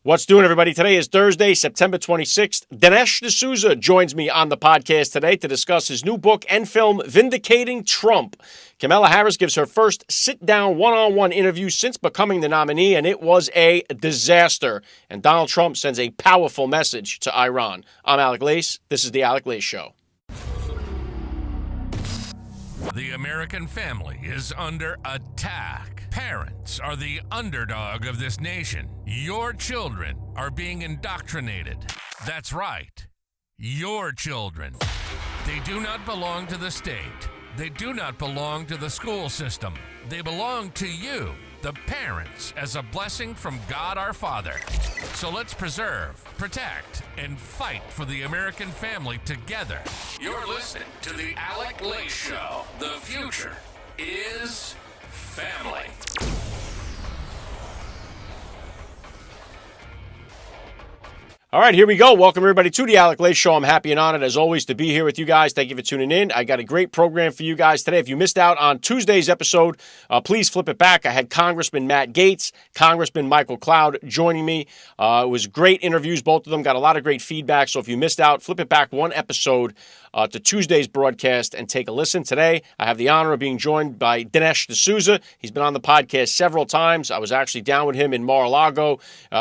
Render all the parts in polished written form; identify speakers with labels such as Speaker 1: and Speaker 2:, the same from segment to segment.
Speaker 1: What's doing, everybody? Today is Thursday, September 26th. Dinesh D'Souza joins me on the podcast today to discuss his new book and film, Vindicating Trump. Kamala Harris gives her first sit-down one-on-one interview since becoming the nominee, and it was a disaster. And Donald Trump sends a powerful message to Iran. I'm Alec Lace. This is The Alec Lace Show.
Speaker 2: The American family is under attack. Parents are the underdog of this nation. Your children are being indoctrinated. That's right. Your children. They do not belong to the state. They do not belong to the school system. They belong to you, the parents, as a blessing from God our Father. So let's preserve, protect, and fight for the American family together. You're listening to The Alec Lace Show. The future is family.
Speaker 1: All right, here we go. Welcome, everybody, to the Alec Lace Show. I'm happy and honored, as always, to be here with you guys. Thank you for tuning in. I got a great program for you guys today. If you missed out on Tuesday's episode, please flip it back. I had Congressman Matt Gaetz, Congressman Michael Cloud joining me. It was great interviews, both of them. Got a lot of great feedback. So if you missed out, flip it back one episode to Tuesday's broadcast and take a listen. Today, I have the honor of being joined by Dinesh D'Souza. He's been on the podcast several times. I was actually down with him in Mar-a-Lago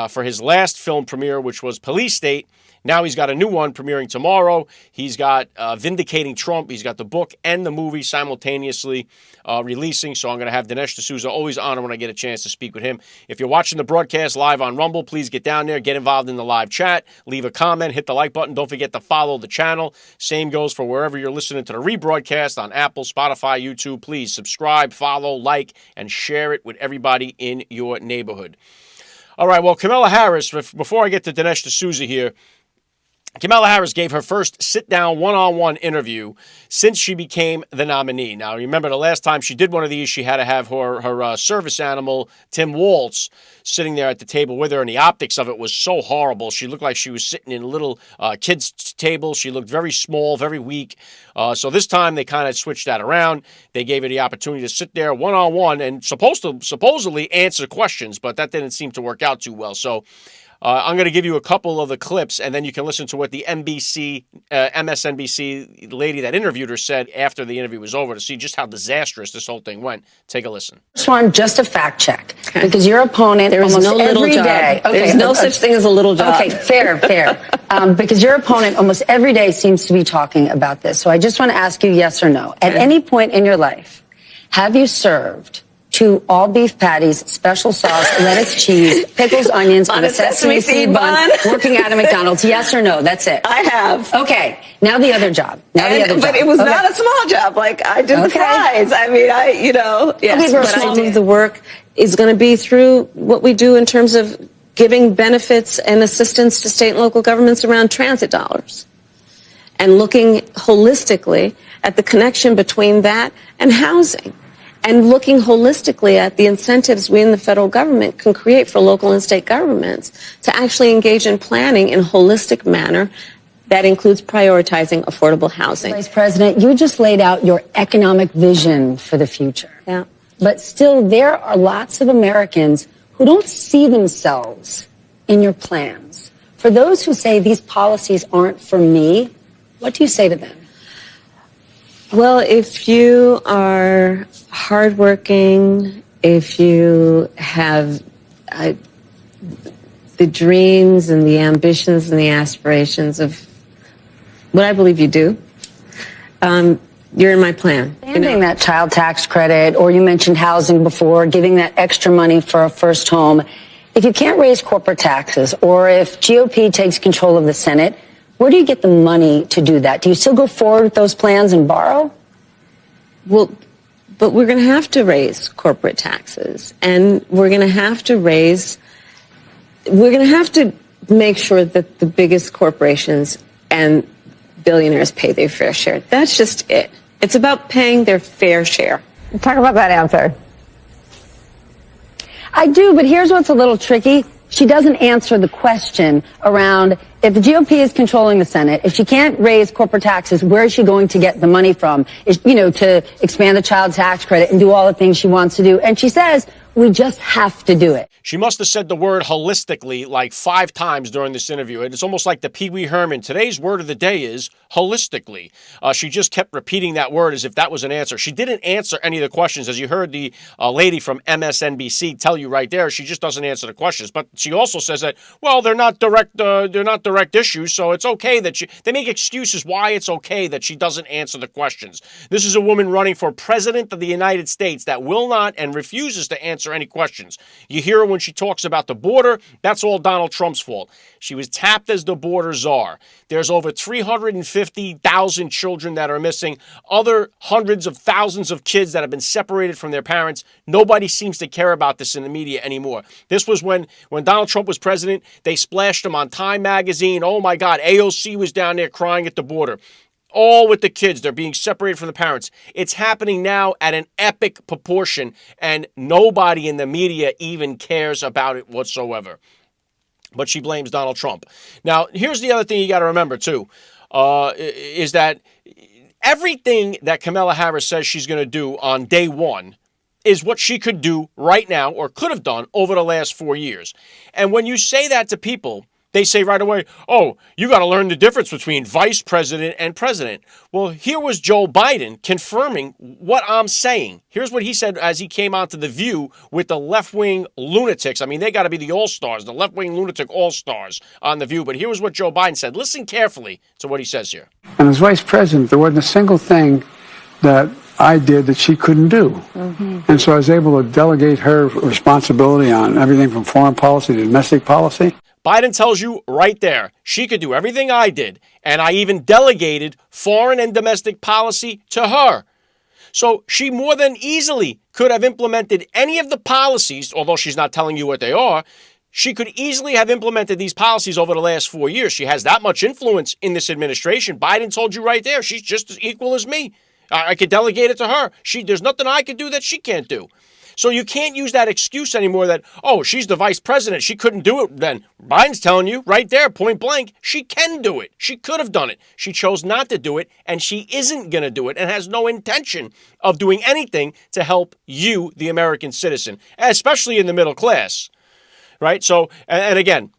Speaker 1: for his last film premiere, which was Police State. Now he's got a new one premiering tomorrow. He's got Vindicating Trump. He's got the book and the movie simultaneously releasing. So I'm going to have Dinesh D'Souza. Always honor when I get a chance to speak with him. If you're watching the broadcast live on Rumble, please get down there, get involved in the live chat, leave a comment, hit the like button. Don't forget to follow the channel. Same goes for wherever you're listening to the rebroadcast on Apple, Spotify, YouTube. Please subscribe, follow, like, and share it with everybody in your neighborhood. All right, well, Kamala Harris, before I get to Dinesh D'Souza here, Kamala Harris gave her first sit-down one-on-one interview since she became the nominee. Now, remember the last time she did one of these, she had to have her service animal, Tim Waltz, sitting there at the table with her, and the optics of it was so horrible. She looked like she was sitting in a little kid's table. She looked very small, very weak. So this time they kind of switched that around. They gave her the opportunity to sit there one-on-one and supposedly answer questions, but that didn't seem to work out too well. So I'm going to give you a couple of the clips, and then you can listen to what the MSNBC lady that interviewed her said after the interview was over to see just how disastrous this whole thing went. Take a listen.
Speaker 3: First one, just a fact check, because your opponent
Speaker 4: there is
Speaker 3: almost
Speaker 4: no little
Speaker 3: every
Speaker 4: job.
Speaker 3: day. Okay,
Speaker 4: there's no such thing as a little job.
Speaker 3: Okay, fair. Because your opponent almost every day seems to be talking about this. So I just want to ask you yes or no. At any point in your life, have you served 2 all-beef patties, special sauce, lettuce, cheese, pickles, onions, on a sesame seed bun, working at a McDonald's? Yes or no? That's it.
Speaker 4: I have.
Speaker 3: Okay. Now the other job. But
Speaker 4: it was not a small job. Like, I did the fries. I mean, yes. But some of the work is going to be through what we do in terms of giving benefits and assistance to state and local governments around transit dollars and looking holistically at the connection between that and housing. And looking holistically at the incentives we in the federal government can create for local and state governments to actually engage in planning in a holistic manner that includes prioritizing affordable housing.
Speaker 3: Vice President, you just laid out your economic vision for the future.
Speaker 4: Yeah.
Speaker 3: But still, there are lots of Americans who don't see themselves in your plans. For those who say these policies aren't for me, what do you say to them?
Speaker 4: Well, if you are hardworking, if you have the dreams and the ambitions and the aspirations of what I believe you do, you're in my plan.
Speaker 3: Ending that child tax credit, or you mentioned housing before, giving that extra money for a first home. If you can't raise corporate taxes, or if GOP takes control of the Senate, where do you get the money to do that? Do you still go forward with those plans and borrow?
Speaker 4: Well, but we're going to have to raise corporate taxes, and we're going to have to make sure that the biggest corporations and billionaires pay their fair share. That's just it. It's about paying their fair share.
Speaker 5: Talk about that answer.
Speaker 3: I do, but here's what's a little tricky. She doesn't answer the question around If the GOP is controlling the Senate, if she can't raise corporate taxes, where is she going to get the money from? To expand the child tax credit and do all the things she wants to do. And she says, we just have to do it.
Speaker 1: She must have said the word holistically like 5 times during this interview. It's almost like the Pee Wee Herman. Today's word of the day is holistically. She just kept repeating that word as if that was an answer. She didn't answer any of the questions. As you heard the lady from MSNBC tell you right there, she just doesn't answer the questions. But she also says that, well, they're not direct issues, so it's okay that they make excuses why it's okay that she doesn't answer the questions. This is a woman running for president of the United States that will not and refuses to answer any questions. You hear her when she talks about the border. That's all Donald Trump's fault. She was tapped as the border czar. There's over 350,000 children that are missing, other hundreds of thousands of kids that have been separated from their parents. Nobody seems to care about this in the media anymore. This was when Donald Trump was president, they splashed him on Time magazine. Oh my God, AOC was down there crying at the border. All with the kids. They're being separated from the parents. It's happening now at an epic proportion, and nobody in the media even cares about it whatsoever. But she blames Donald Trump. Now, here's the other thing you got to remember, too, is that everything that Kamala Harris says she's going to do on day one is what she could do right now or could have done over the last 4 years. And when you say that to people, they say right away, oh, you got to learn the difference between vice president and president. Well, here was Joe Biden confirming what I'm saying. Here's what he said as he came onto The View with the left-wing lunatics. I mean, they got to be the all-stars, the left-wing lunatic all-stars on The View. But here was what Joe Biden said. Listen carefully to what he says here.
Speaker 5: And as vice president, there wasn't a single thing that I did that she couldn't do. Mm-hmm. And so I was able to delegate her responsibility on everything from foreign policy to domestic policy.
Speaker 1: Biden tells you right there, she could do everything I did, and I even delegated foreign and domestic policy to her. So she more than easily could have implemented any of the policies, although she's not telling you what they are. She could easily have implemented these policies over the last 4 years. She has that much influence in this administration. Biden told you right there, she's just as equal as me. I could delegate it to her. There's nothing I could do that she can't do. So you can't use that excuse anymore that, oh, she's the vice president. She couldn't do it then. Biden's telling you right there, point blank, she can do it. She could have done it. She chose not to do it, and she isn't going to do it and has no intention of doing anything to help you, the American citizen, especially in the middle class, right? So, and again,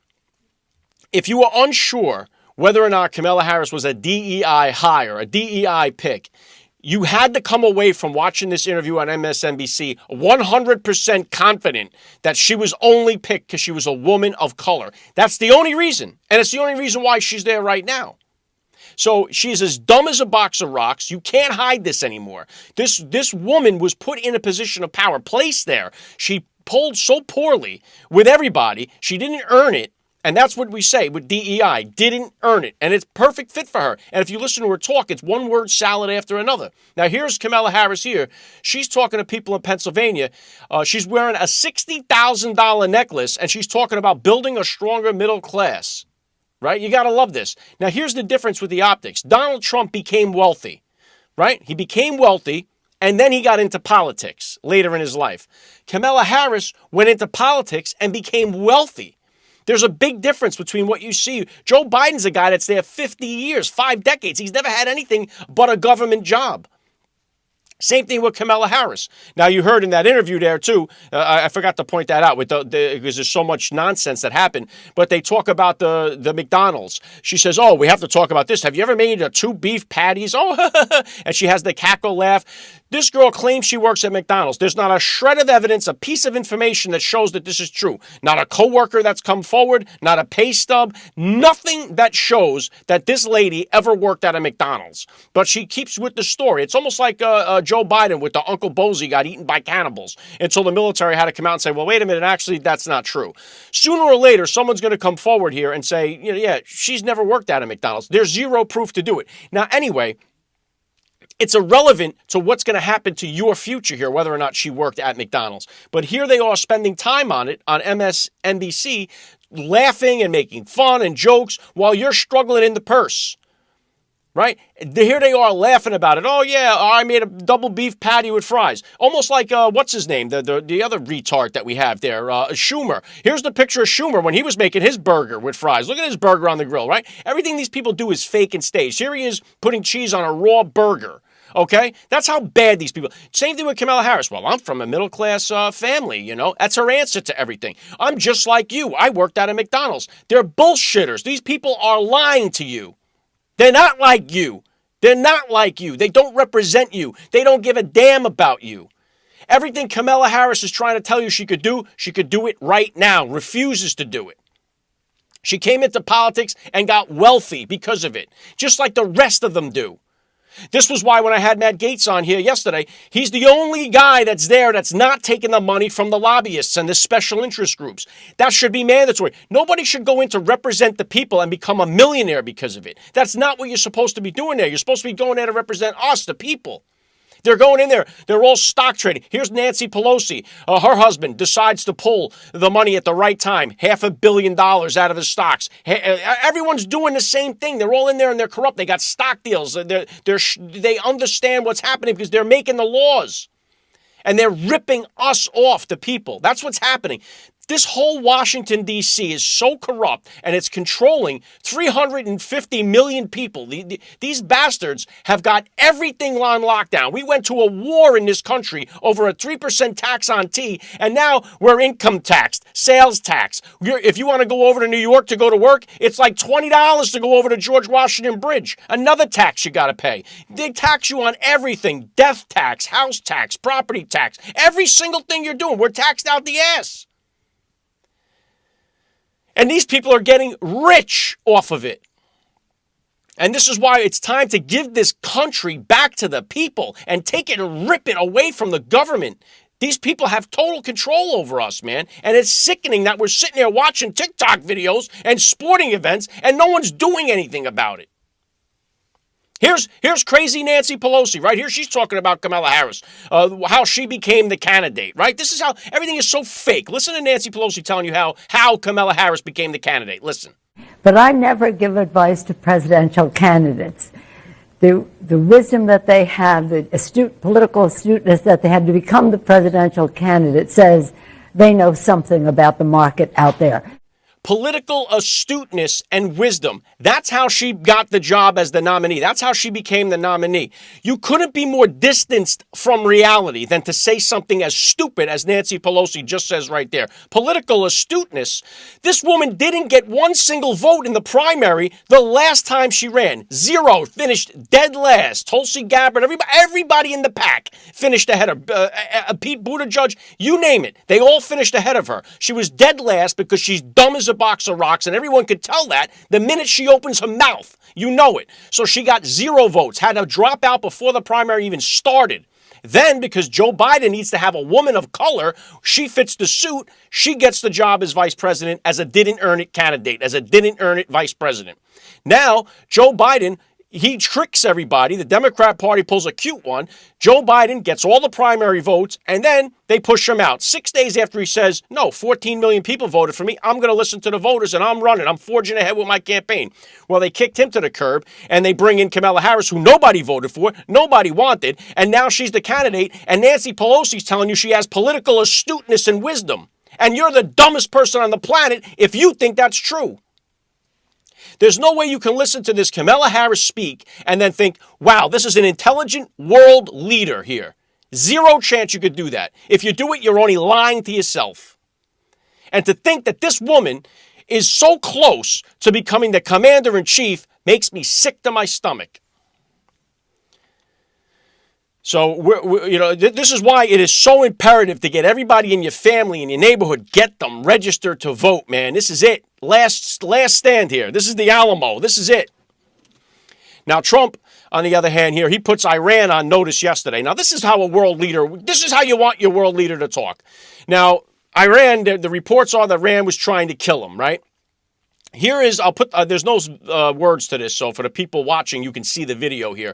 Speaker 1: if you were unsure whether or not Kamala Harris was a DEI hire, a DEI pick, you had to come away from watching this interview on MSNBC 100% confident that she was only picked because she was a woman of color. That's the only reason. And it's the only reason why she's there right now. So she's as dumb as a box of rocks. You can't hide this anymore. This woman was put in a position of power, placed there. She polled so poorly with everybody. She didn't earn it. And that's what we say with DEI, didn't earn it. And it's perfect fit for her. And if you listen to her talk, it's one word salad after another. Now, here's Kamala Harris here. She's talking to people in Pennsylvania. She's wearing a $60,000 necklace, and she's talking about building a stronger middle class. Right? You got to love this. Now, here's the difference with the optics. Donald Trump became wealthy. Right? He became wealthy, and then he got into politics later in his life. Kamala Harris went into politics and became wealthy. There's a big difference between what you see. Joe Biden's a guy that's there 50 years, 5 decades. He's never had anything but a government job. Same thing with Kamala Harris. Now, you heard in that interview there, too, I forgot to point that out because there's so much nonsense that happened, but they talk about the McDonald's. She says, oh, we have to talk about this. Have you ever made 2 beef patties? Oh, and she has the cackle laugh. This girl claims she works at McDonald's. There's not a shred of evidence, a piece of information that shows that this is true. Not a coworker that's come forward, not a pay stub, nothing that shows that this lady ever worked at a McDonald's. But she keeps with the story. It's almost like Joe Biden with the Uncle Bozy got eaten by cannibals until the military had to come out and say, well, wait a minute, actually, that's not true. Sooner or later, someone's going to come forward here and say, yeah, she's never worked at a McDonald's. There's zero proof to do it. Now, anyway, it's irrelevant to what's going to happen to your future here, whether or not she worked at McDonald's. But here they are spending time on it on MSNBC, laughing and making fun and jokes while you're struggling in the purse. Right? Here they are laughing about it. Oh, yeah, I made a double beef patty with fries. Almost like, what's his name? The other retard that we have there, Schumer. Here's the picture of Schumer when he was making his burger with fries. Look at his burger on the grill, right? Everything these people do is fake and staged. Here he is putting cheese on a raw burger. Okay? That's how bad these people. Same thing with Kamala Harris. Well, I'm from a middle-class family, you know. That's her answer to everything. I'm just like you. I worked at a McDonald's. They're bullshitters. These people are lying to you. They're not like you. They're not like you. They don't represent you. They don't give a damn about you. Everything Kamala Harris is trying to tell you she could do it right now. Refuses to do it. She came into politics and got wealthy because of it, just like the rest of them do. This was why when I had Matt Gaetz on here yesterday, he's the only guy that's there that's not taking the money from the lobbyists and the special interest groups. That should be mandatory. Nobody should go in to represent the people and become a millionaire because of it. That's not what you're supposed to be doing there. You're supposed to be going there to represent us, the people. They're going in there. They're all stock trading. Here's Nancy Pelosi. Her husband decides to pull the money at the right time, $500 million out of his stocks. Everyone's doing the same thing. They're all in there and they're corrupt. They got stock deals. They understand what's happening because they're making the laws. And they're ripping us off, the people. That's what's happening. This whole Washington, D.C. is so corrupt, and it's controlling 350 million people. These bastards have got everything on lockdown. We went to a war in this country over a 3% tax on tea, and now we're income taxed, sales tax. If you want to go over to New York to go to work, it's like $20 to go over to George Washington Bridge. Another tax you got to pay. They tax you on everything. Death tax, house tax, property tax. Every single thing you're doing, we're taxed out the ass. And these people are getting rich off of it. And this is why it's time to give this country back to the people and take it and rip it away from the government. These people have total control over us, man. And it's sickening that we're sitting there watching TikTok videos and sporting events and no one's doing anything about it. Here's crazy Nancy Pelosi, right here. She's talking about Kamala Harris, how she became the candidate, right? This is how everything is so fake. Listen to Nancy Pelosi telling you how Kamala Harris became the candidate. Listen.
Speaker 6: But I never give advice to presidential candidates. The wisdom that they have, the political astuteness that they have to become the presidential candidate says they know something about the market out there.
Speaker 1: Political astuteness and wisdom. That's how she got the job as the nominee. That's how she became the nominee. You couldn't be more distanced from reality than to say something as stupid as Nancy Pelosi just says right there. Political astuteness. This woman didn't get one single vote in the primary the last time she ran. Zero. Finished dead last. Tulsi Gabbard, everybody in the pack finished ahead of Pete Buttigieg. You name it. They all finished ahead of her. She was dead last because she's dumb as a box of rocks, and everyone could tell that the minute she opens her mouth. You know it. So she got 0 votes, had to drop out before the primary even started. Then, because Joe Biden needs to have a woman of color, she fits the suit. She gets the job as vice president as a didn't earn it candidate, as a didn't earn it vice president. Now, Joe Biden, he tricks everybody. The Democrat Party pulls a cute one. Joe Biden gets all the primary votes, and then they push him out. 6 days after he says, no, 14 million people voted for me. I'm going to listen to the voters, and I'm running. I'm forging ahead with my campaign. Well, they kicked him to the curb, and they bring in Kamala Harris, who nobody voted for, nobody wanted, and now she's the candidate, and Nancy Pelosi's telling you she has political astuteness and wisdom. And you're the dumbest person on the planet if you think that's true. There's no way you can listen to this Kamala Harris speak and then think, wow, this is an intelligent world leader here. Zero chance you could do that. If you do it, you're only lying to yourself. And to think that this woman is so close to becoming the commander-in-chief makes me sick to my stomach. So, this is why it is so imperative to get everybody in your family, in your neighborhood, get them registered to vote, man. This is it. Last stand here. This is the Alamo. This is it. Now, Trump, on the other hand here, he puts Iran on notice yesterday. Now, this is how this is how you want your world leader to talk. Now, Iran, the reports are that Iran was trying to kill him, right? Here is, there's no words to this, so for the people watching, you can see the video here.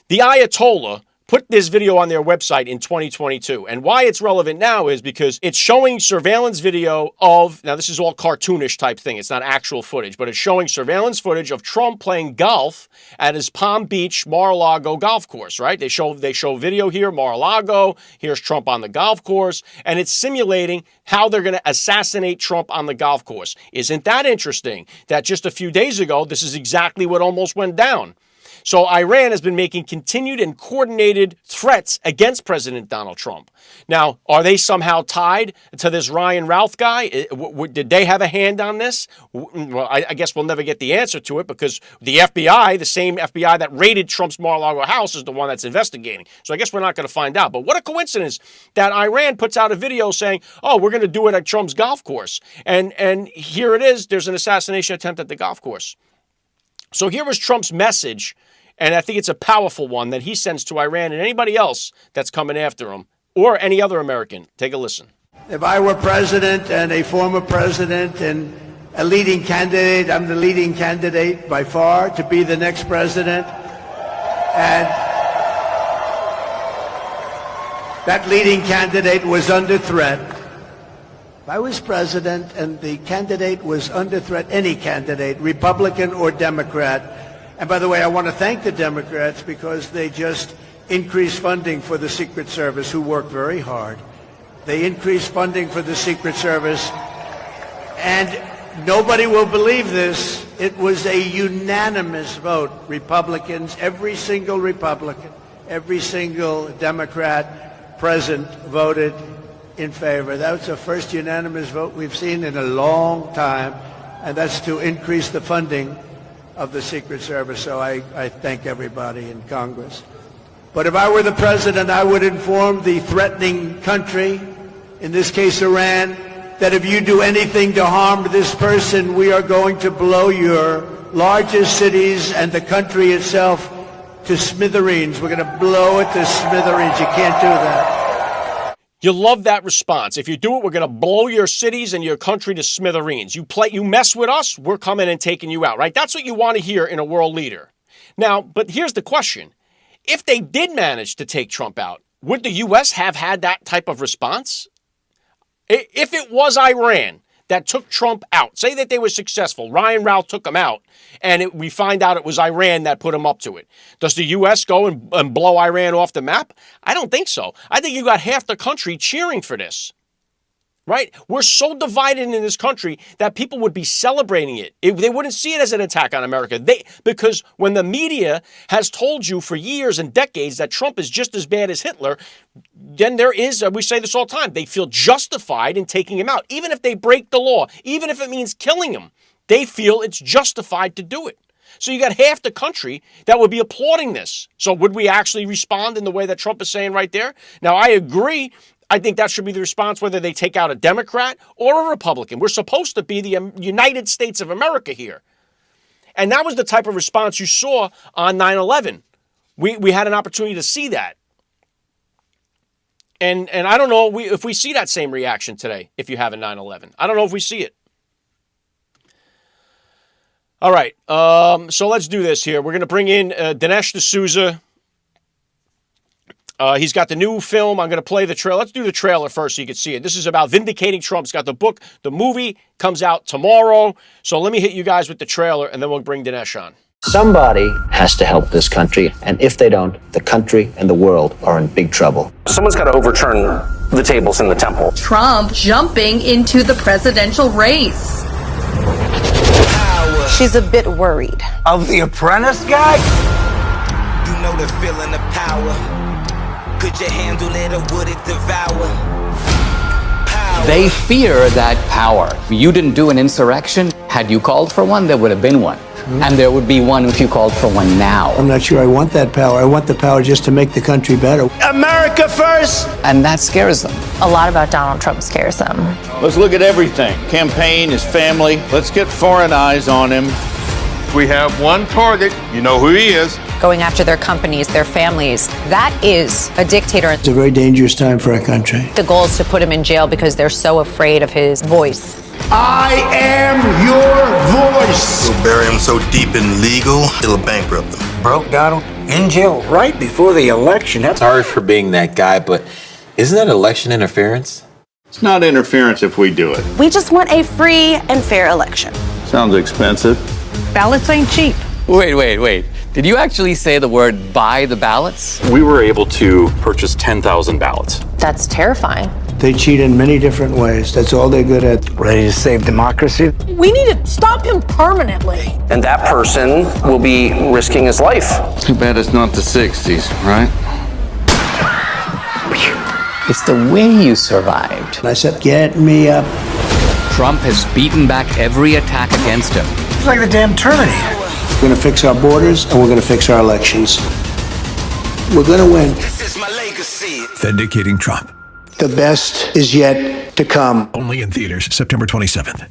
Speaker 1: The Ayatollah put this video on their website in 2022. And why it's relevant now is because it's showing surveillance video of, now this is all cartoonish type thing, it's not actual footage, but it's showing surveillance footage of Trump playing golf at his Palm Beach, Mar-a-Lago golf course, right? They show video here, Mar-a-Lago, here's Trump on the golf course, and it's simulating how they're going to assassinate Trump on the golf course. Isn't that interesting that just a few days ago, this is exactly what almost went down? So Iran has been making continued and coordinated threats against President Donald Trump. Now, are they somehow tied to this Ryan Routh guy? Did they have a hand on this? Well, I guess we'll never get the answer to it because the FBI, the same FBI that raided Trump's Mar-a-Lago house, is the one that's investigating. So I guess we're not going to find out. But what a coincidence that Iran puts out a video saying, oh, we're going to do it at Trump's golf course. And here it is. There's an assassination attempt at the golf course. So here was Trump's message, and I think it's a powerful one that he sends to Iran and anybody else that's coming after him, or any other American. Take a listen.
Speaker 7: If I were president and a former president and a leading candidate, I'm the leading candidate by far to be the next president. And that leading candidate was under threat. If I was president and the candidate was under threat, any candidate, Republican or Democrat, and by the way, I want to thank the Democrats because they just increased funding for the Secret Service, who worked very hard. They increased funding for the Secret Service, and nobody will believe this. It was a unanimous vote. Republicans, every single Republican, every single Democrat present voted in favor. That was the first unanimous vote we've seen in a long time, and that's to increase the funding of the Secret Service. So I thank everybody in Congress. But if I were the president, I would inform the threatening country, in this case Iran, that if you do anything to harm this person, we are going to blow your largest cities and the country itself to smithereens. We're going to blow it to smithereens. You can't do that.
Speaker 1: You love that response. If you do it, we're going to blow your cities and your country to smithereens. You mess with us, we're coming and taking you out, right? That's what you want to hear in a world leader. Now, but here's the question. If they did manage to take Trump out, would the U.S. have had that type of response? If it was Iran that took Trump out, say that they were successful, Ryan Routh took him out, and we find out it was Iran that put him up to it. Does the U.S. go and blow Iran off the map? I don't think so. I think you got half the country cheering for this. Right? We're so divided in this country that people would be celebrating it. They wouldn't see it as an attack on America. Because when the media has told you for years and decades that Trump is just as bad as Hitler, then there is, we say this all the time, they feel justified in taking him out. Even if they break the law, even if it means killing him, they feel it's justified to do it. So you got half the country that would be applauding this. So would we actually respond in the way that Trump is saying right there? Now, I agree. I think that should be the response, whether they take out a Democrat or a Republican. We're supposed to be the United States of America here. And that was the type of response you saw on 9/11. We had an opportunity to see that. And I don't know if we see that same reaction today, if you have a 9/11. I don't know if we see it. All right, so let's do this here. We're going to bring in Dinesh D'Souza. He's got the new film. I'm going to play the trailer. Let's do the trailer first so you can see it. This is about Vindicating Trump. It's got the book. The movie comes out tomorrow. So let me hit you guys with the trailer, and then we'll bring Dinesh on.
Speaker 8: Somebody has to help this country, and if they don't, the country and the world are in big trouble.
Speaker 9: Someone's got to overturn the tables in the temple.
Speaker 10: Trump jumping into the presidential race.
Speaker 11: She's a bit worried.
Speaker 12: Of the Apprentice guy?
Speaker 13: You know the feeling of power. Could you handle it or would it devour? Power.
Speaker 14: They fear that power. You didn't do an insurrection. Had you called for one, there would have been one. And there would be one if you called for one now.
Speaker 7: I'm not sure I want that power. I want the power just to make the country better. America first!
Speaker 14: And that scares them.
Speaker 11: A lot about Donald Trump scares them.
Speaker 15: Let's look at everything. Campaign, his family. Let's get foreign eyes on him.
Speaker 16: We have one target. You know who he is.
Speaker 11: Going after their companies, their families. That is a dictator.
Speaker 7: It's a very dangerous time for our country.
Speaker 11: The goal is to put him in jail because they're so afraid of his voice.
Speaker 7: I am your voice.
Speaker 17: We'll bury him so deep in legal, it'll bankrupt them.
Speaker 12: Broke, Donald? In jail right before the election. That's
Speaker 17: Sorry for being that guy, but isn't that election interference?
Speaker 15: It's not interference if we do it.
Speaker 18: We just want a free and fair election.
Speaker 15: Sounds expensive.
Speaker 11: Ballots ain't cheap. Wait. Did you actually say the word buy the ballots?
Speaker 9: We were able to purchase 10,000 ballots.
Speaker 11: That's terrifying.
Speaker 7: They cheat in many different ways. That's all they're good at.
Speaker 12: ready to save democracy.
Speaker 11: We need to stop him permanently.
Speaker 9: And that person will be risking his life.
Speaker 15: Too bad it's not the 60s, right?
Speaker 14: It's the way you survived.
Speaker 7: And I said, get me up.
Speaker 14: Trump has beaten back every attack against him.
Speaker 12: It's like the damn Terminator.
Speaker 7: We're going to fix our borders, and we're going to fix our elections. We're going to win.
Speaker 13: This is my legacy.
Speaker 12: Vindicating Trump.
Speaker 7: The best is yet to come.
Speaker 12: Only in theaters, September 27th.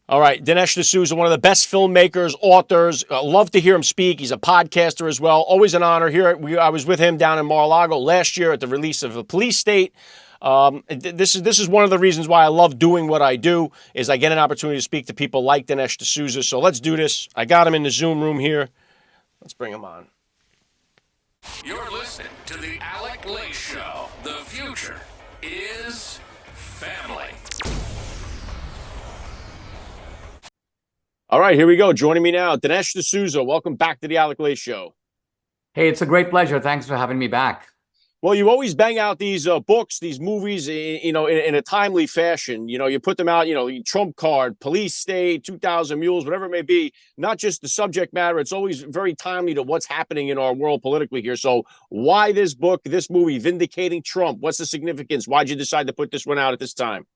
Speaker 1: All right, Dinesh D'Souza, one of the best filmmakers, authors. Love to hear him speak. He's a podcaster as well. Always an honor. I was with him down in Mar-a-Lago last year at the release of A Police State. This is one of the reasons why I love doing what I do, is I get an opportunity to speak to people like Dinesh D'Souza. So let's do this. I got him in the Zoom room here. Let's bring him on.
Speaker 2: You're listening to the Alec Lake Show. The future is family.
Speaker 1: All right, here we go. Joining me now, Dinesh D'Souza. Welcome back to the Alec Lake Show.
Speaker 14: Hey, it's a great pleasure. Thanks for having me back.
Speaker 1: Well, you always bang out these books, these movies, in a timely fashion. You put them out, Trump Card, Police State, 2,000 Mules, whatever it may be. Not just the subject matter. It's always very timely to what's happening in our world politically here. So why this book, this movie, Vindicating Trump? What's the significance? Why'd you decide to put this one out at this time?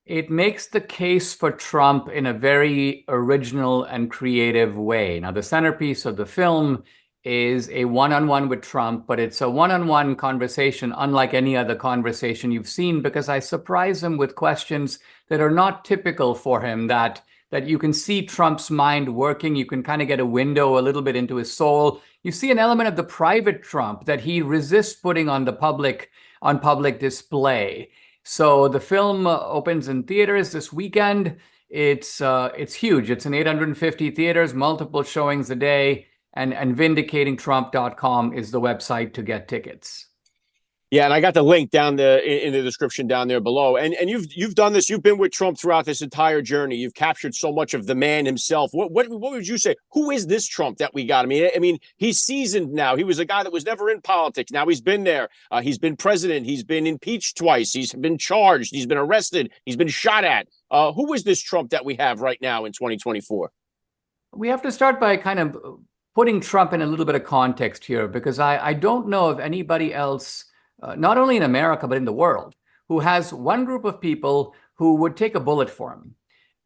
Speaker 14: It makes the case for Trump in a very original and creative way. Now, the centerpiece of the film is a one-on-one with Trump, but it's a one-on-one conversation unlike any other conversation you've seen, because I surprise him with questions that are not typical for him, that you can see Trump's mind working. You can kind of get a window a little bit into his soul. You see an element of the private Trump that he resists putting on public display. So the film opens in theaters this weekend. It's huge. It's in 850 theaters, multiple showings a day. And vindicatingtrump.com is the website to get tickets.
Speaker 1: Yeah, and I got the link down in the description down there below. And you've done this. You've been with Trump throughout this entire journey. You've captured so much of the man himself. What would you say? Who is this Trump that we got? I mean, he's seasoned now. He was a guy that was never in politics. Now he's been there. He's been president. He's been impeached twice. He's been charged. He's been arrested. He's been shot at. Who is this Trump that we have right now in 2024?
Speaker 14: We have to start by kind of putting Trump in a little bit of context here, because I don't know of anybody else, not only in America, but in the world, who has one group of people who would take a bullet for him,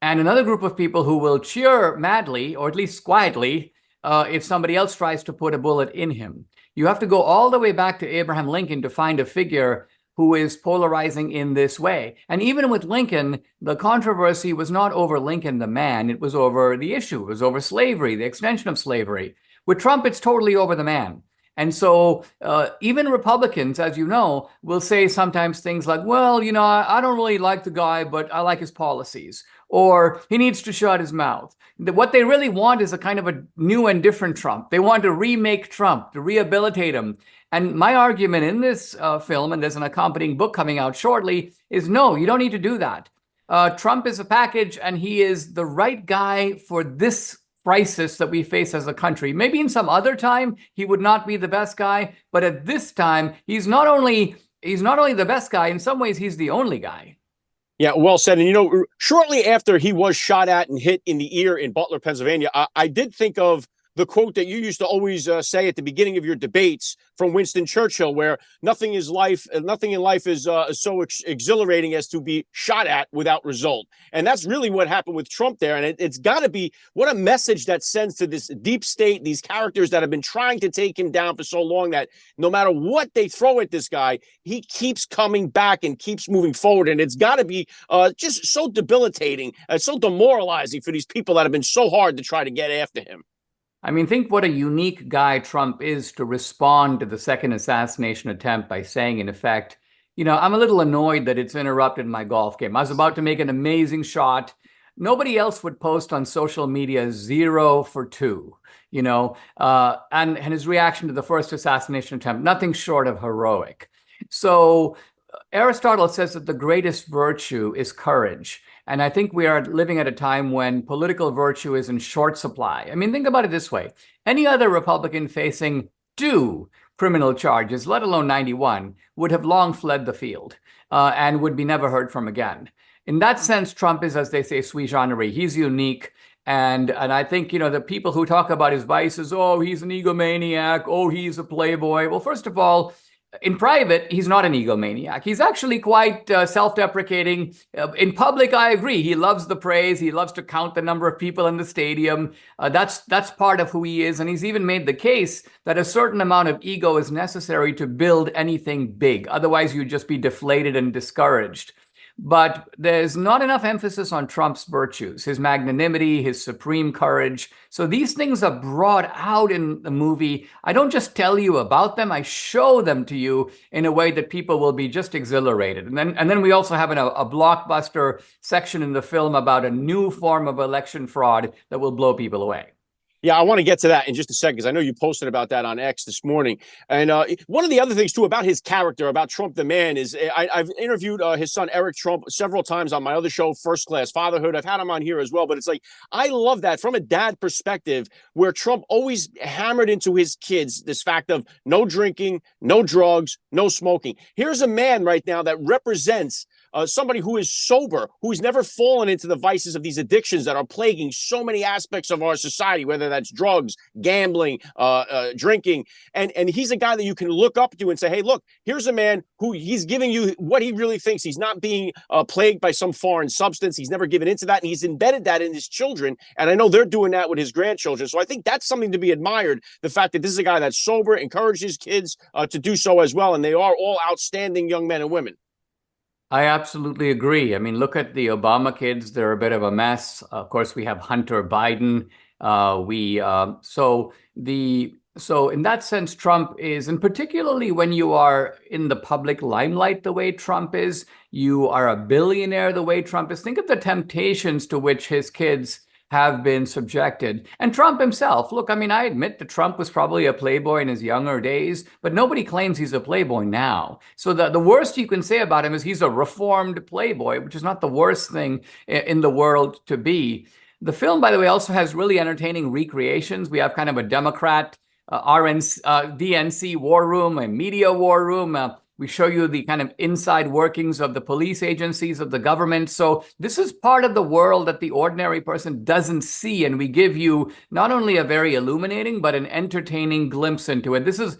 Speaker 14: and another group of people who will cheer madly, or at least quietly, if somebody else tries to put a bullet in him. You have to go all the way back to Abraham Lincoln to find a figure who is polarizing in this way. And even with Lincoln, the controversy was not over Lincoln the man, it was over the issue, it was over slavery, the extension of slavery. With Trump, it's totally over the man. And so even Republicans, as you know, will say sometimes things like, well, I don't really like the guy, but I like his policies. Or he needs to shut his mouth. What they really want is a kind of a new and different Trump. They want to remake Trump, to rehabilitate him. And my argument in this film, and there's an accompanying book coming out shortly, is no, you don't need to do that. Trump is a package, and he is the right guy for this crisis that we face as a country. Maybe in some other time, he would not be the best guy, but at this time, he's not only the best guy, in some ways, he's the only guy.
Speaker 1: Yeah, well said. And, shortly after he was shot at and hit in the ear in Butler, Pennsylvania, I did think of the quote that you used to always say at the beginning of your debates from Winston Churchill, where nothing in life is so exhilarating as to be shot at without result. And that's really what happened with Trump there. And it's got to be, what a message that sends to this deep state, these characters that have been trying to take him down for so long, that no matter what they throw at this guy, he keeps coming back and keeps moving forward. And it's got to be just so debilitating and so demoralizing for these people that have been so hard to try to get after him.
Speaker 14: I mean, think what a unique guy Trump is to respond to the second assassination attempt by saying, in effect, I'm a little annoyed that it's interrupted my golf game. I was about to make an amazing shot, nobody else would post on social media 0 for 2, and his reaction to the first assassination attempt, nothing short of heroic. So Aristotle says that the greatest virtue is courage. And I think we are living at a time when political virtue is in short supply. I mean, think about it this way. Any other Republican facing 2 criminal charges, let alone 91, would have long fled the field and would be never heard from again. In that sense, Trump is, as they say, sui generis. He's unique. And I think, the people who talk about his vices, oh, he's an egomaniac, oh, he's a playboy. Well, first of all, in private, he's not an egomaniac. He's actually quite self-deprecating. In public, I agree. He loves the praise. He loves to count the number of people in the stadium. That's part of who he is. And he's even made the case that a certain amount of ego is necessary to build anything big. Otherwise, you'd just be deflated and discouraged. But there's not enough emphasis on Trump's virtues, his magnanimity, his supreme courage. So these things are brought out in the movie. I don't just tell you about them, I show them to you in a way that people will be just exhilarated. And then we also have a blockbuster section in the film about a new form of election fraud that will blow people away.
Speaker 1: Yeah, I want to get to that in just a second, because I know you posted about that on X this morning. And one of the other things, too, about his character, about Trump the man, is I've interviewed his son, Eric Trump, several times on my other show, First Class Fatherhood. I've had him on here as well. But it's like, I love that from a dad perspective, where Trump always hammered into his kids this fact of no drinking, no drugs, no smoking. Here's a man right now that represents somebody who is sober, who's never fallen into the vices of these addictions that are plaguing so many aspects of our society, whether that's drugs, gambling, drinking. And he's a guy that you can look up to and say, hey, look, here's a man who he's giving you what he really thinks. He's not being plagued by some foreign substance. He's never given into that. And he's embedded that in his children. And I know they're doing that with his grandchildren. So I think that's something to be admired. The fact that this is a guy that's sober, encourages kids to do so as well. And they are all outstanding young men and women.
Speaker 14: I absolutely agree. I mean, look at the Obama kids. They're a bit of a mess. Of course, we have Hunter Biden. So in that sense, Trump is, and particularly when you are in the public limelight the way Trump is, you are a billionaire the way Trump is. Think of the temptations to which his kids have been subjected. And Trump himself, look, I mean, I admit that Trump was probably a playboy in his younger days, but nobody claims he's a playboy now. So the worst you can say about him is he's a reformed playboy, which is not the worst thing in the world to be. The film, by the way, also has really entertaining recreations. We have kind of a Democrat DNC war room, a media war room. We show you the kind of inside workings of the police agencies of the government. So this is part of the world that the ordinary person doesn't see. And we give you not only a very illuminating, but an entertaining glimpse into it. This is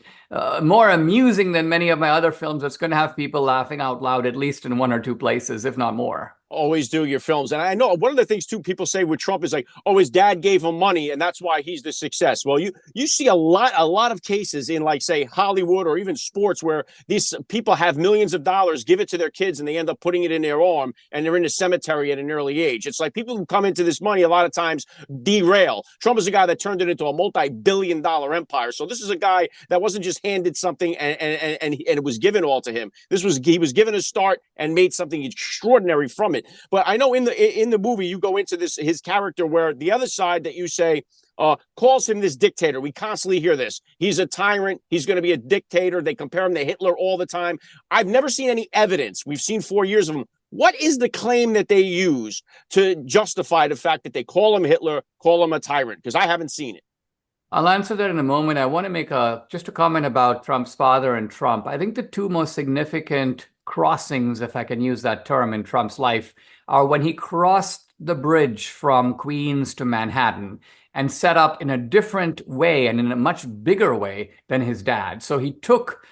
Speaker 14: more amusing than many of my other films. It's going to have people laughing out loud, at least in 1 or 2 places, if not more.
Speaker 1: Always do your films. And I know one of the things, too, people say with Trump is like, oh, his dad gave him money and that's why he's the success. Well, you see a lot of cases in, like, say, Hollywood or even sports where these people have millions of dollars, give it to their kids, and they end up putting it in their arm and they're in a cemetery at an early age. It's like people who come into this money a lot of times derail. Trump is a guy that turned it into a multi-billion-dollar empire. So this is a guy that wasn't just handed something and it was given all to him. He was given a start and made something extraordinary from it. But I know in the movie you go into his character where the other side that you say calls him this dictator. We constantly hear this. He's a tyrant. He's going to be a dictator. They compare him to Hitler all the time. I've never seen any evidence. We've seen 4 years of him. What is the claim that they use to justify the fact that they call him Hitler, call him a tyrant? Because I haven't seen it.
Speaker 14: I'll answer that in a moment. I want to make just a comment about Trump's father and Trump. I think the 2 most significant crossings, if I can use that term, in Trump's life are when he crossed the bridge from Queens to Manhattan and set up in a different way and in a much bigger way than his dad. So he took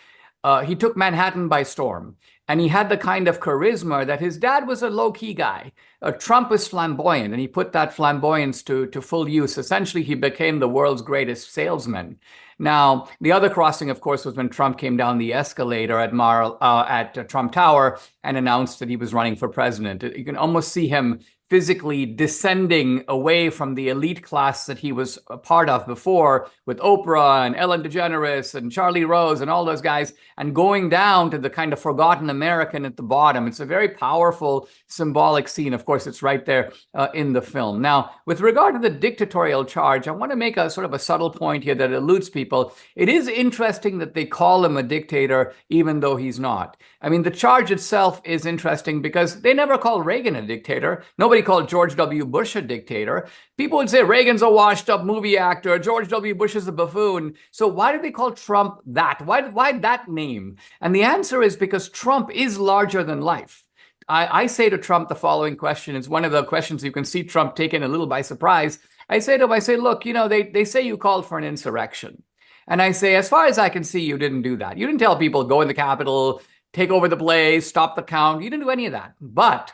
Speaker 14: Manhattan by storm. And he had the kind of charisma that his dad was a low-key guy. Trump was flamboyant, and he put that flamboyance to full use. Essentially, he became the world's greatest salesman. Now, the other crossing, of course, was when Trump came down the escalator at Trump Tower and announced that he was running for president. You can almost see him physically descending away from the elite class that he was a part of before, with Oprah and Ellen DeGeneres and Charlie Rose and all those guys, and going down to the kind of forgotten American at the bottom. It's a very powerful symbolic scene. Of course, it's right there in the film. Now, with regard to the dictatorial charge, I want to make a sort of a subtle point here that eludes people. It is interesting that they call him a dictator, even though he's not. I mean, the charge itself is interesting because they never called Reagan a dictator. Nobody called George W. Bush a dictator. People would say Reagan's a washed-up movie actor, George W. Bush is a buffoon. So why did they call Trump that? Why that name? And the answer is because Trump is larger than life. I say to Trump the following question. It's one of the questions you can see Trump taken a little by surprise. I say to him, look, you know, they say you called for an insurrection. And I say, as far as I can see, you didn't do that. You didn't tell people, go in the Capitol, take over the place, stop the count. You didn't do any of that. But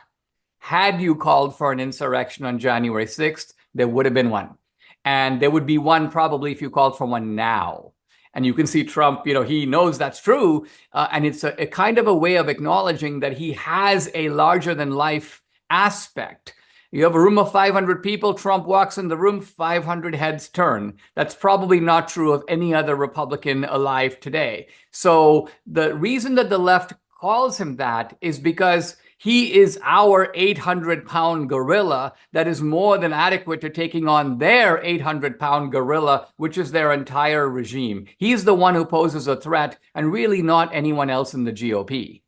Speaker 14: had you called for an insurrection on January 6th, there would have been one. And there would be one probably if you called for one now. And you can see Trump, you know, he knows that's true. And it's a kind of a way of acknowledging that he has a larger than life aspect. You have a room of 500 people, Trump walks in the room, 500 heads turn. That's probably not true of any other Republican alive today. So the reason that the left calls him that is because he is our 800-pound gorilla that is more than adequate to taking on their 800-pound gorilla, which is their entire regime. He's the one who poses a threat, and really not anyone else in the GOP.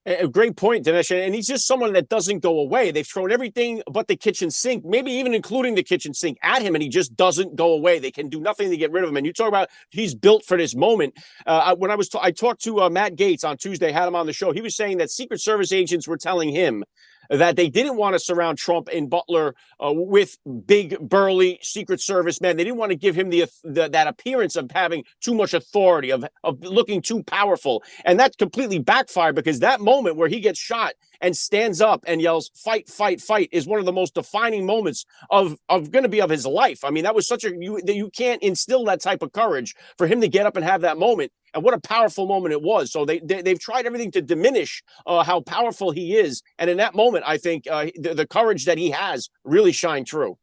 Speaker 1: A great point, Dinesh. And he's just someone that doesn't go away. They've thrown everything but the kitchen sink, maybe even including the kitchen sink, at him, and he just doesn't go away. They can do nothing to get rid of him. And you talk about he's built for this moment. When I talked to Matt Gaetz on Tuesday, had him on the show. He was saying that Secret Service agents were telling him that they didn't want to surround Trump and Butler with big, burly Secret Service men. They didn't want to give him that appearance of having too much authority, of looking too powerful. And that completely backfired, because that moment where he gets shot and stands up and yells, "Fight, fight, fight," is one of the most defining moments of going to be of his life. I mean, that was such you can't instill that type of courage for him to get up and have that moment. And what a powerful moment it was. So they've tried everything to diminish how powerful he is. And in that moment, I think the courage that he has really shined through.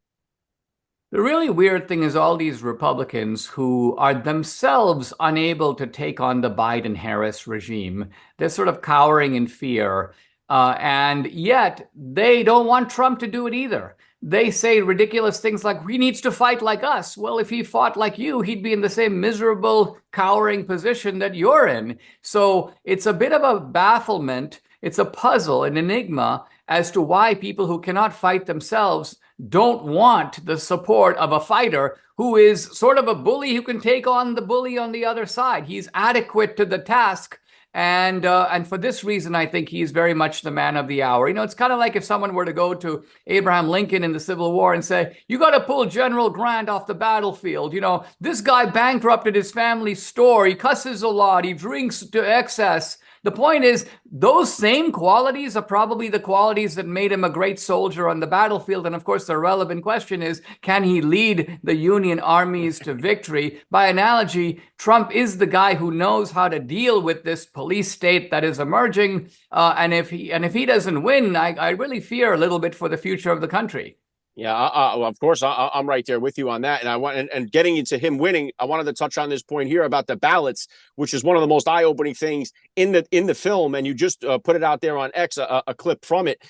Speaker 14: The really weird thing is all these Republicans who are themselves unable to take on the Biden-Harris regime, they're sort of cowering in fear. And yet they don't want Trump to do it either. They say ridiculous things like, he needs to fight like us. Well, if he fought like you, he'd be in the same miserable, cowering position that you're in. So it's a bit of a bafflement. It's a puzzle, an enigma, as to why people who cannot fight themselves don't want the support of a fighter who is sort of a bully who can take on the bully on the other side. He's adequate to the task. And for this reason, I think he's very much the man of the hour. You know, it's kind of like if someone were to go to Abraham Lincoln in the Civil War and say, you got to pull General Grant off the battlefield. You know, this guy bankrupted his family's store. He cusses a lot. He drinks to excess. The point is, those same qualities are probably the qualities that made him a great soldier on the battlefield. And of course, the relevant question is, can he lead the Union armies to victory? By analogy, Trump is the guy who knows how to deal with this police state that is emerging. And if he doesn't win, I really fear a little bit for the future of the country.
Speaker 1: Yeah, of course, I'm right there with you on that. And and getting into him winning, I wanted to touch on this point here about the ballots, which is one of the most eye-opening things in the film. And you just put it out there on X, a clip from it.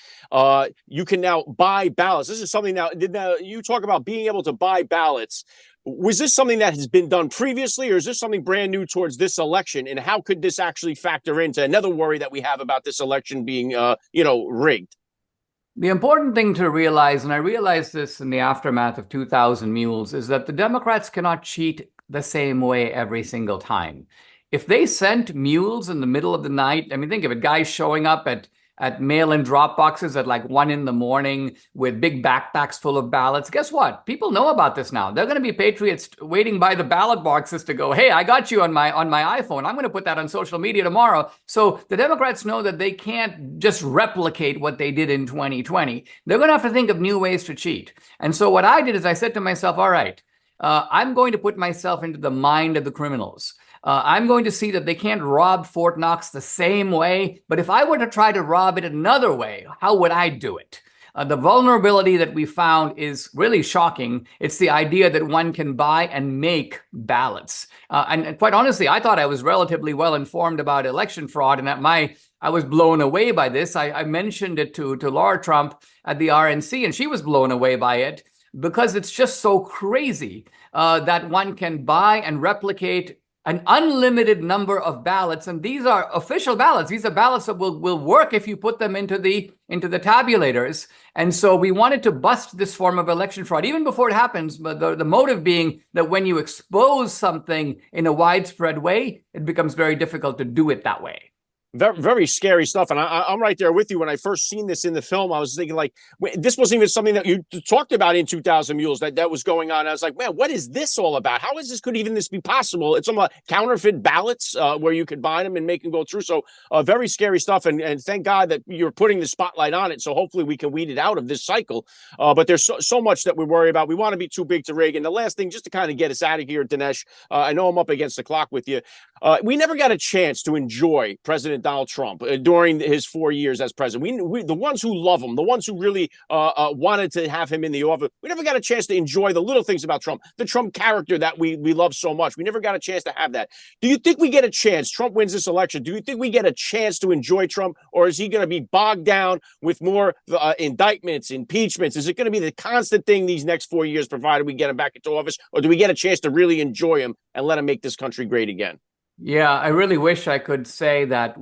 Speaker 1: You can now buy ballots. This is something now. You talk about being able to buy ballots. Was this something that has been done previously, or is this something brand new towards this election? And how could this actually factor into another worry that we have about this election being, rigged?
Speaker 14: The important thing to realize, and I realized this in the aftermath of 2000 Mules, is that the Democrats cannot cheat the same way every single time. If they sent mules in the middle of the night, I mean, think of it, guys showing up at mail-in drop boxes at like 1 a.m. with big backpacks full of ballots. Guess what? People know about this now. They're going to be patriots waiting by the ballot boxes to go, hey, I got you on my iPhone. I'm going to put that on social media tomorrow. So the Democrats know that they can't just replicate what they did in 2020. They're going to have to think of new ways to cheat. And so what I did is I said to myself, all right, I'm going to put myself into the mind of the criminals. I'm going to see that they can't rob Fort Knox the same way, but if I were to try to rob it another way, how would I do it? The vulnerability that we found is really shocking. It's the idea that one can buy and make ballots. And quite honestly, I thought I was relatively well informed about election fraud, and I was blown away by this. I mentioned it to Laura Trump at the RNC, and she was blown away by it because it's just so crazy that one can buy and replicate an unlimited number of ballots, and these are official ballots. These are ballots that will work if you put them into the tabulators. And so we wanted to bust this form of election fraud even before it happens. But the motive being that when you expose something in a widespread way, it becomes very difficult to do it that way.
Speaker 1: Very, very scary stuff. And I'm right there with you. When I first seen this in the film, I was thinking, like, this wasn't even something that you talked about in 2000 Mules that was going on. I was like, man, what is this all about? How is this, could even this be possible? It's some counterfeit ballots where you could buy them and make them go through. So very scary stuff. And thank God that you're putting the spotlight on it. So hopefully we can weed it out of this cycle. But there's so much that we worry about. We want to be too big to rig. And the last thing, just to kind of get us out of here, Dinesh, I know I'm up against the clock with you. We never got a chance to enjoy President Donald Trump during his 4 years as president. We the ones who love him, the ones who really wanted to have him in the office, we never got a chance to enjoy the little things about Trump, the Trump character that we love so much. We never got a chance to have that. Do you think we get a chance? Trump wins this election. Do you think we get a chance to enjoy Trump, or is he going to be bogged down with more indictments, impeachments? Is it going to be the constant thing these next 4 years, provided we get him back into office, or do we get a chance to really enjoy him and let him make this country great again?
Speaker 14: Yeah, I really wish I could say that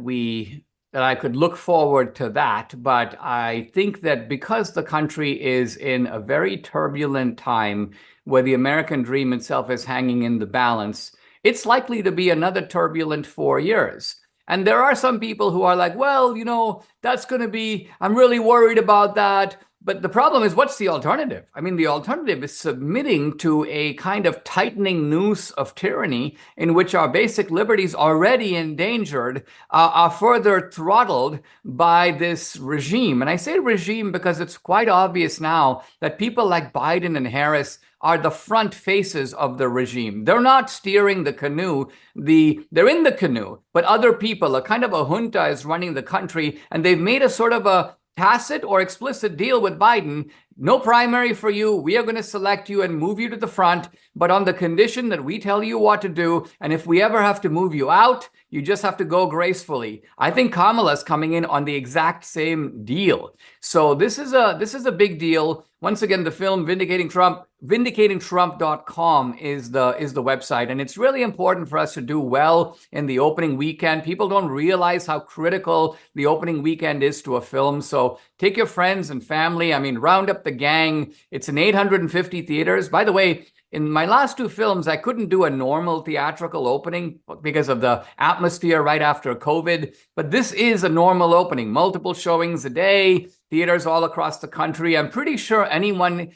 Speaker 14: I could look forward to that, but I think that because the country is in a very turbulent time where the American dream itself is hanging in the balance, it's likely to be another turbulent 4 years. And there are some people who are like, well, that's going to be, I'm really worried about that. But the problem is, what's the alternative? I mean, the alternative is submitting to a kind of tightening noose of tyranny in which our basic liberties, already endangered, are further throttled by this regime. And I say regime because it's quite obvious now that people like Biden and Harris are the front faces of the regime. They're not steering the canoe. They're in the canoe, but other people, a kind of a junta, is running the country, and they've made a sort of a tacit or explicit deal with Biden. No primary for you. We are going to select you and move you to the front, but on the condition that we tell you what to do. And if we ever have to move you out, you just have to go gracefully. I think Kamala's coming in on the exact same deal. So this is a big deal. Once again, the film Vindicating Trump, vindicatingtrump.com is the website. And it's really important for us to do well in the opening weekend. People don't realize how critical the opening weekend is to a film. So take your friends and family. I mean, round up the gang. It's in 850 theaters. By the way, in my last two films, I couldn't do a normal theatrical opening because of the atmosphere right after COVID. But this is a normal opening, multiple showings a day, theaters all across the country. I'm pretty sure anyone,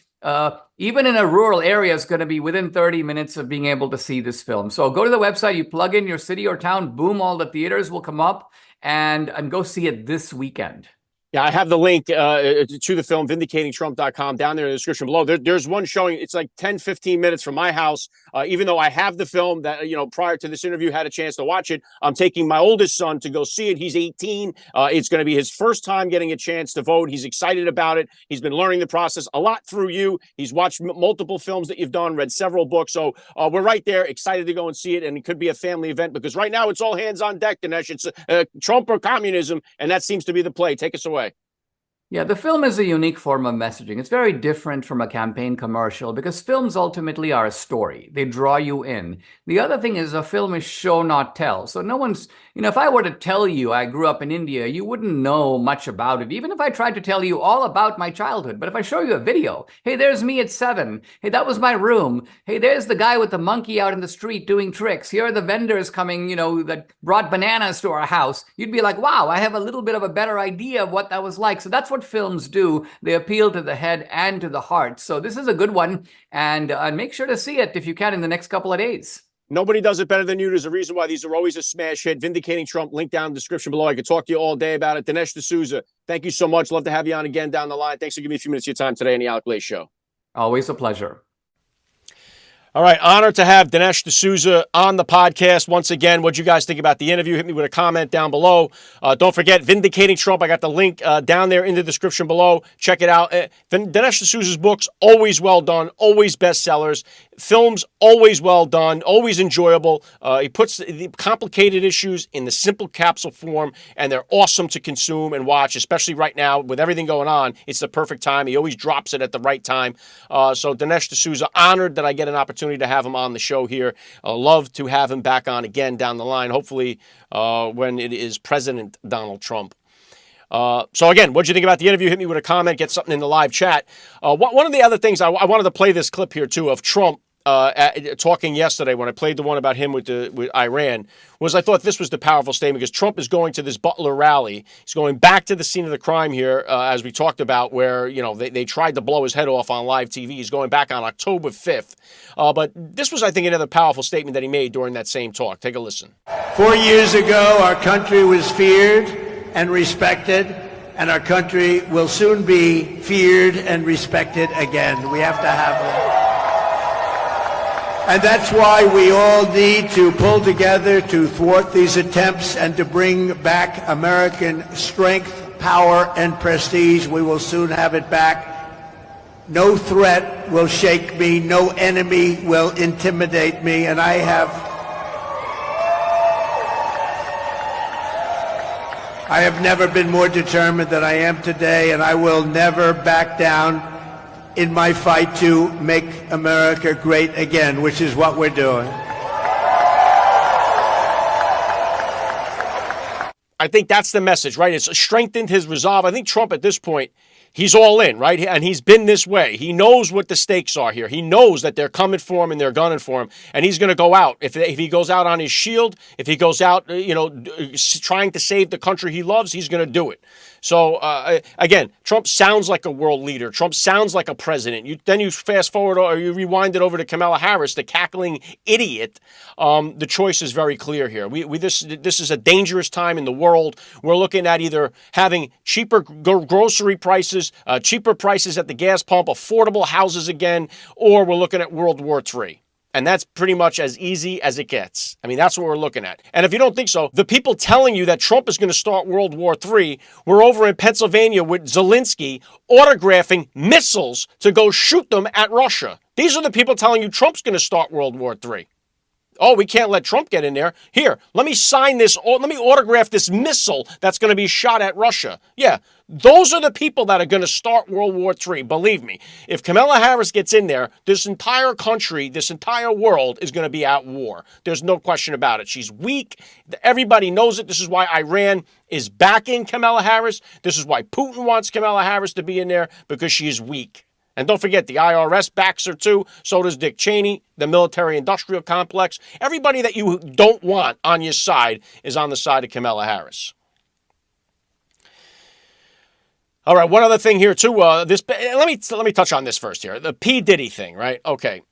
Speaker 14: even in a rural area, is going to be within 30 minutes of being able to see this film. So go to the website, you plug in your city or town, boom, all the theaters will come up, and go see it this weekend.
Speaker 1: Yeah, I have the link to the film, vindicatingtrump.com, down there in the description below. There's one showing. It's like 10, 15 minutes from my house. Even though I have the film that, prior to this interview, had a chance to watch it, I'm taking my oldest son to go see it. He's 18. It's going to be his first time getting a chance to vote. He's excited about it. He's been learning the process a lot through you. He's watched multiple films that you've done, read several books. So we're right there, excited to go and see it. And it could be a family event because right now it's all hands on deck, Dinesh. It's Trump or communism. And that seems to be the play. Take us away.
Speaker 14: Yeah, the film is a unique form of messaging. It's very different from a campaign commercial because films ultimately are a story. They draw you in. The other thing is a film is show, not tell. So no one's, if I were to tell you I grew up in India, you wouldn't know much about it, even if I tried to tell you all about my childhood. But if I show you a video, hey, there's me at 7. Hey, that was my room. Hey, there's the guy with the monkey out in the street doing tricks. Here are the vendors coming, that brought bananas to our house. You'd be like, wow, I have a little bit of a better idea of what that was like. So that's what films do. They appeal to the head and to the heart. So this is a good one, and make sure to see it if you can in the next couple of days.
Speaker 1: Nobody does it better than you. There's a reason why these are always a smash hit. Vindicating Trump, link down in the description below. I could talk to you all day about it. Dinesh D'Souza, thank you so much. Love to have you on again down the line. Thanks for giving me a few minutes of your time today on the Alec Show.
Speaker 14: Always a pleasure.
Speaker 1: All right, honored to have Dinesh D'Souza on the podcast once again. What'd you guys think about the interview? Hit me with a comment down below. Don't forget, Vindicating Trump. I got the link down there in the description below. Check it out. Dinesh D'Souza's books, always well done, always bestsellers. Films, always well done, always enjoyable. He puts the complicated issues in the simple capsule form, and they're awesome to consume and watch, especially right now with everything going on. It's the perfect time. He always drops it at the right time. So Dinesh D'Souza, honored that I get an opportunity to have him on the show here. Love to have him back on again down the line, hopefully when it is President Donald Trump. So again, what'd you think about the interview? Hit me with a comment, get something in the live chat. One of the other things, I wanted to play this clip here too of Trump talking yesterday when I played the one about him with Iran, was I thought this was the powerful statement because Trump is going to this Butler rally. He's going back to the scene of the crime here, as we talked about, where they tried to blow his head off on live TV. He's going back on October 5th. But this was, I think, another powerful statement that he made during that same talk. Take a listen.
Speaker 7: 4 years ago, our country was feared and respected, and our country will soon be feared and respected again. We have to have that. And that's why we all need to pull together to thwart these attempts and to bring back American strength, power, and prestige. We will soon have it back. No threat will shake me. No enemy will intimidate me. And I have never been more determined than I am today, and I will never back down in my fight to make America great again, which is what we're doing.
Speaker 1: I think that's the message, right? It's strengthened his resolve. I think Trump at this point, he's all in, right? And he's been this way. He knows what the stakes are here. He knows that they're coming for him and they're gunning for him. And he's going to go out. If he goes out on his shield, if he goes out, trying to save the country he loves, he's going to do it. So, again, Trump sounds like a world leader. Trump sounds like a president. Then you fast forward or you rewind it over to Kamala Harris, the cackling idiot. The choice is very clear here. This is a dangerous time in the world. We're looking at either having cheaper grocery prices, cheaper prices at the gas pump, affordable houses again, or we're looking at World War III. And that's pretty much as easy as it gets. I mean, that's what we're looking at. And if you don't think so, the people telling you that Trump is going to start World War III were over in Pennsylvania with Zelensky autographing missiles to go shoot them at Russia. These are the people telling you Trump's going to start World War III. Oh, we can't let Trump get in there. Here, let me sign this, or let me autograph this missile that's going to be shot at Russia. Yeah, those are the people that are going to start World War III. Believe me, if Kamala Harris gets in there, this entire country, this entire world is going to be at war. There's no question about it. She's weak. Everybody knows it. This is why Iran is backing Kamala Harris. This is why Putin wants Kamala Harris to be in there, because she is weak. And don't forget, the IRS backs her too. So does Dick Cheney, the military-industrial complex. Everybody that you don't want on your side is on the side of Kamala Harris. All right, one other thing here too. Let me touch on this first here. The P Diddy thing, right? Okay,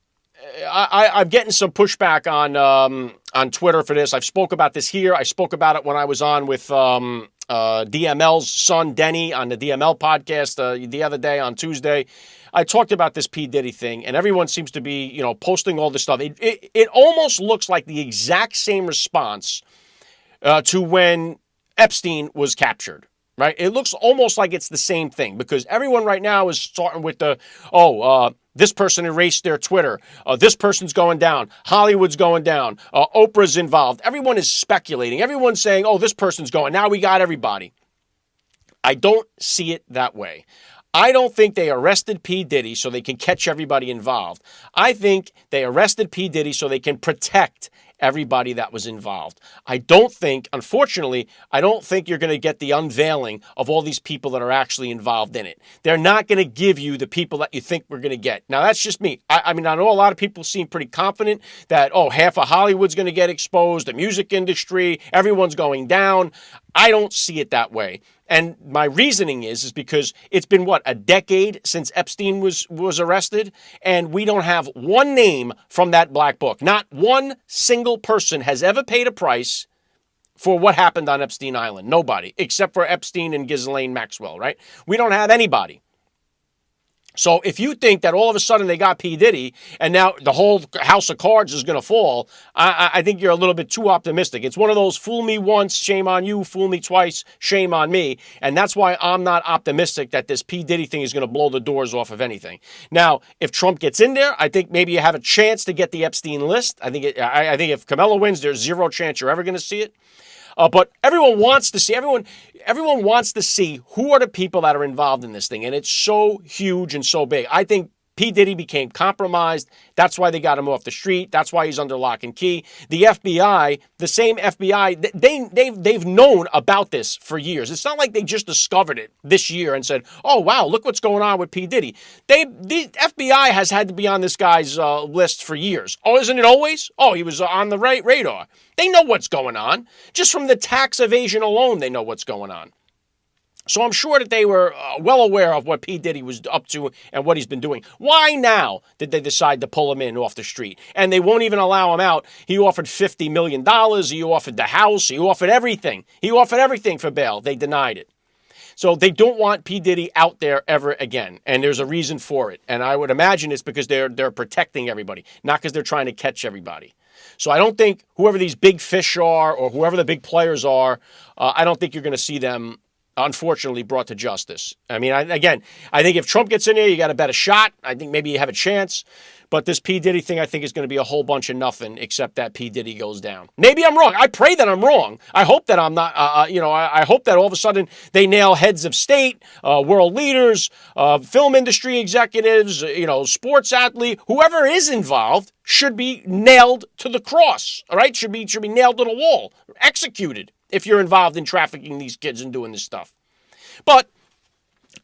Speaker 1: I'm getting some pushback on Twitter for this. I've spoke about this here. I spoke about it when I was on with DML's son Denny on the DML podcast the other day on Tuesday. I talked about this P Diddy thing, and everyone seems to be, posting all this stuff. It almost looks like the exact same response to when Epstein was captured, right? It looks almost like it's the same thing, because everyone right now is starting with this person erased their Twitter. This person's going down. Hollywood's going down. Oprah's involved. Everyone is speculating. Everyone's saying, oh, this person's going. Now we got everybody. I don't see it that way. I don't think they arrested P. Diddy so they can catch everybody involved. I think they arrested P. Diddy so they can protect everybody that was involved. Unfortunately, I don't think you're going to get the unveiling of all these people that are actually involved in it. They're not going to give you the people that you think we're going to get. Now, that's just me. I mean, I know a lot of people seem pretty confident that, half of Hollywood's going to get exposed, the music industry, everyone's going down. I don't see it that way. And my reasoning is because it's been, a decade since Epstein was arrested, and we don't have one name from that black book. Not one single person has ever paid a price for what happened on Epstein Island. Nobody, except for Epstein and Ghislaine Maxwell, right? We don't have anybody. So if you think that all of a sudden they got P. Diddy and now the whole house of cards is going to fall, I think you're a little bit too optimistic. It's one of those fool me once, shame on you, fool me twice, shame on me. And that's why I'm not optimistic that this P. Diddy thing is going to blow the doors off of anything. Now, if Trump gets in there, I think maybe you have a chance to get the Epstein list. I think if Kamala wins, there's zero chance you're ever going to see it. But everyone wants to see, everyone wants to see who are the people that are involved in this thing. And it's so huge and so big. I think P. Diddy became compromised. That's why they got him off the street. That's why he's under lock and key. The FBI, the same FBI, they've known about this for years. It's not like they just discovered it this year and said, oh, wow, look what's going on with P. Diddy. The FBI has had to be on this guy's list for years. Oh, isn't it always? Oh, he was on the radar. They know what's going on. Just from the tax evasion alone, they know what's going on. So I'm sure that they were well aware of what P. Diddy was up to and what he's been doing. Why now did they decide to pull him in off the street? And they won't even allow him out. He offered $50 million. He offered the house. He offered everything. He offered everything for bail. They denied it. So they don't want P. Diddy out there ever again. And there's a reason for it. And I would imagine it's because they're protecting everybody, not because they're trying to catch everybody. So I don't think whoever these big fish are or whoever the big players are, I don't think you're going to see them unfortunately brought to justice. I mean, I think if Trump gets in there, you got a better shot. I think maybe you have a chance. But this P. Diddy thing, I think, is going to be a whole bunch of nothing except that P. Diddy goes down. Maybe I'm wrong. I pray that I'm wrong. I hope that I'm not, I hope that all of a sudden they nail heads of state, world leaders, film industry executives, sports athlete, whoever is involved should be nailed to the cross, all right? Should be nailed to the wall, executed if you're involved in trafficking these kids and doing this stuff. But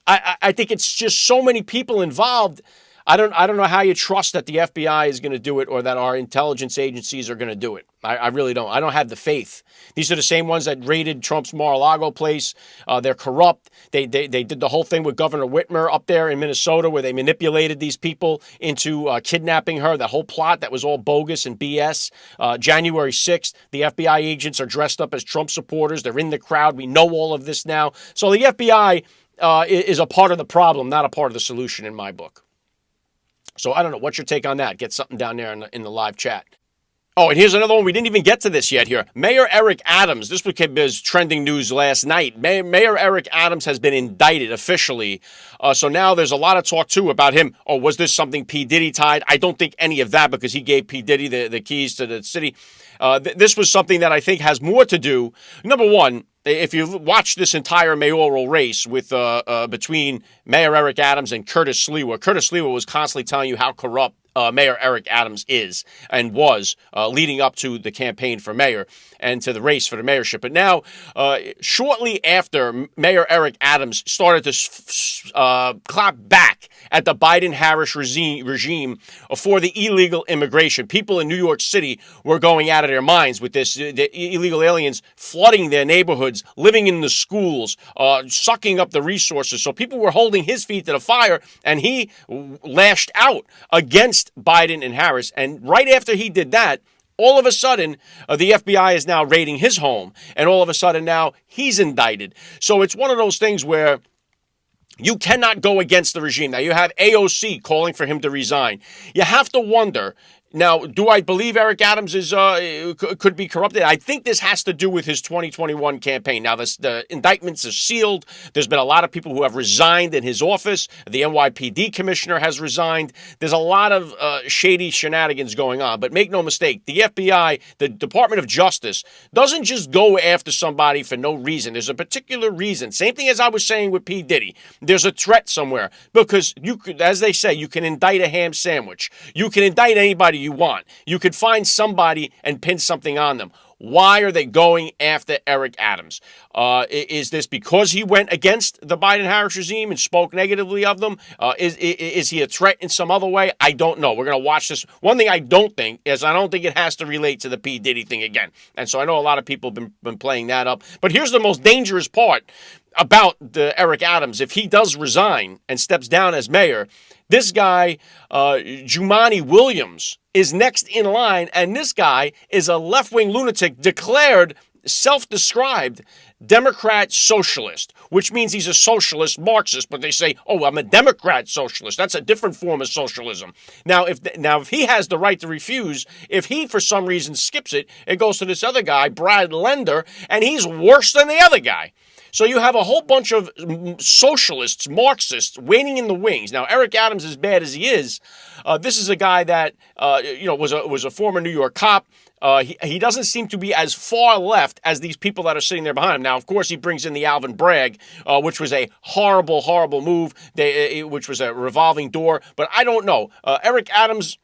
Speaker 1: I think it's just so many people involved. I don't know how you trust that the FBI is going to do it or that our intelligence agencies are going to do it. I really don't. I don't have the faith. These are the same ones that raided Trump's Mar-a-Lago place. They're corrupt. They did the whole thing with Governor Whitmer up there in Minnesota where they manipulated these people into kidnapping her. That whole plot that was all bogus and BS. January 6th, the FBI agents are dressed up as Trump supporters. They're in the crowd. We know all of this now. So the FBI is a part of the problem, not a part of the solution in my book. So I don't know. What's your take on that? Get something down there in the live chat. Oh, and here's another one. We didn't even get to this yet here. Mayor Eric Adams. This was trending news last night. Mayor Eric Adams has been indicted officially. So now there's a lot of talk, too, about him. Oh, was this something P. Diddy tied? I don't think any of that because he gave P. Diddy the keys to the city. This was something that I think has more to do. Number one, if you watch this entire mayoral race with between Mayor Eric Adams and Curtis Sliwa was constantly telling you how corrupt Mayor Eric Adams is and was leading up to the campaign for mayor and to the race for the mayorship. But now, shortly after Mayor Eric Adams started to clap back at the Biden-Harris regime for the illegal immigration, people in New York City were going out of their minds with this, the illegal aliens flooding their neighborhoods, living in the schools, sucking up the resources. So people were holding his feet to the fire, and he lashed out against Biden and Harris. And right after he did that, all of a sudden, the FBI is now raiding his home. And all of a sudden now he's indicted. So it's one of those things where you cannot go against the regime. Now you have AOC calling for him to resign. You have to wonder, now, do I believe Eric Adams could be corrupted? I think this has to do with his 2021 campaign. Now, the indictments are sealed. There's been a lot of people who have resigned in his office. The NYPD commissioner has resigned. There's a lot of shady shenanigans going on. But make no mistake, the FBI, the Department of Justice, doesn't just go after somebody for no reason. There's a particular reason. Same thing as I was saying with P. Diddy. There's a threat somewhere. Because, you could, as they say, you can indict a ham sandwich. You can indict anybody you want. You could find somebody and pin something on them. Why are they going after Eric Adams? Is this because he went against the Biden-Harris regime and spoke negatively of them? Is he a threat in some other way? I don't know. We're going to watch this. One thing I don't think is I don't think it has to relate to the P. Diddy thing again. And so I know a lot of people have been playing that up. But here's the most dangerous part about the Eric Adams. If he does resign and steps down as mayor, this guy, Jumaane Williams, is next in line, and this guy is a left-wing lunatic, declared, self-described Democrat socialist, which means he's a socialist Marxist, but they say, oh, I'm a Democrat socialist. That's a different form of socialism. Now, if he has the right to refuse, if he for some reason skips it, it goes to this other guy, Brad Lender, and he's worse than the other guy. So you have a whole bunch of socialists, Marxists, waiting in the wings. Now, Eric Adams, as bad as he is, this is a guy that was a former New York cop. He doesn't seem to be as far left as these people that are sitting there behind him. Now, of course, he brings in the Alvin Bragg, which was a horrible, horrible move, which was a revolving door. But I don't know. Eric Adams,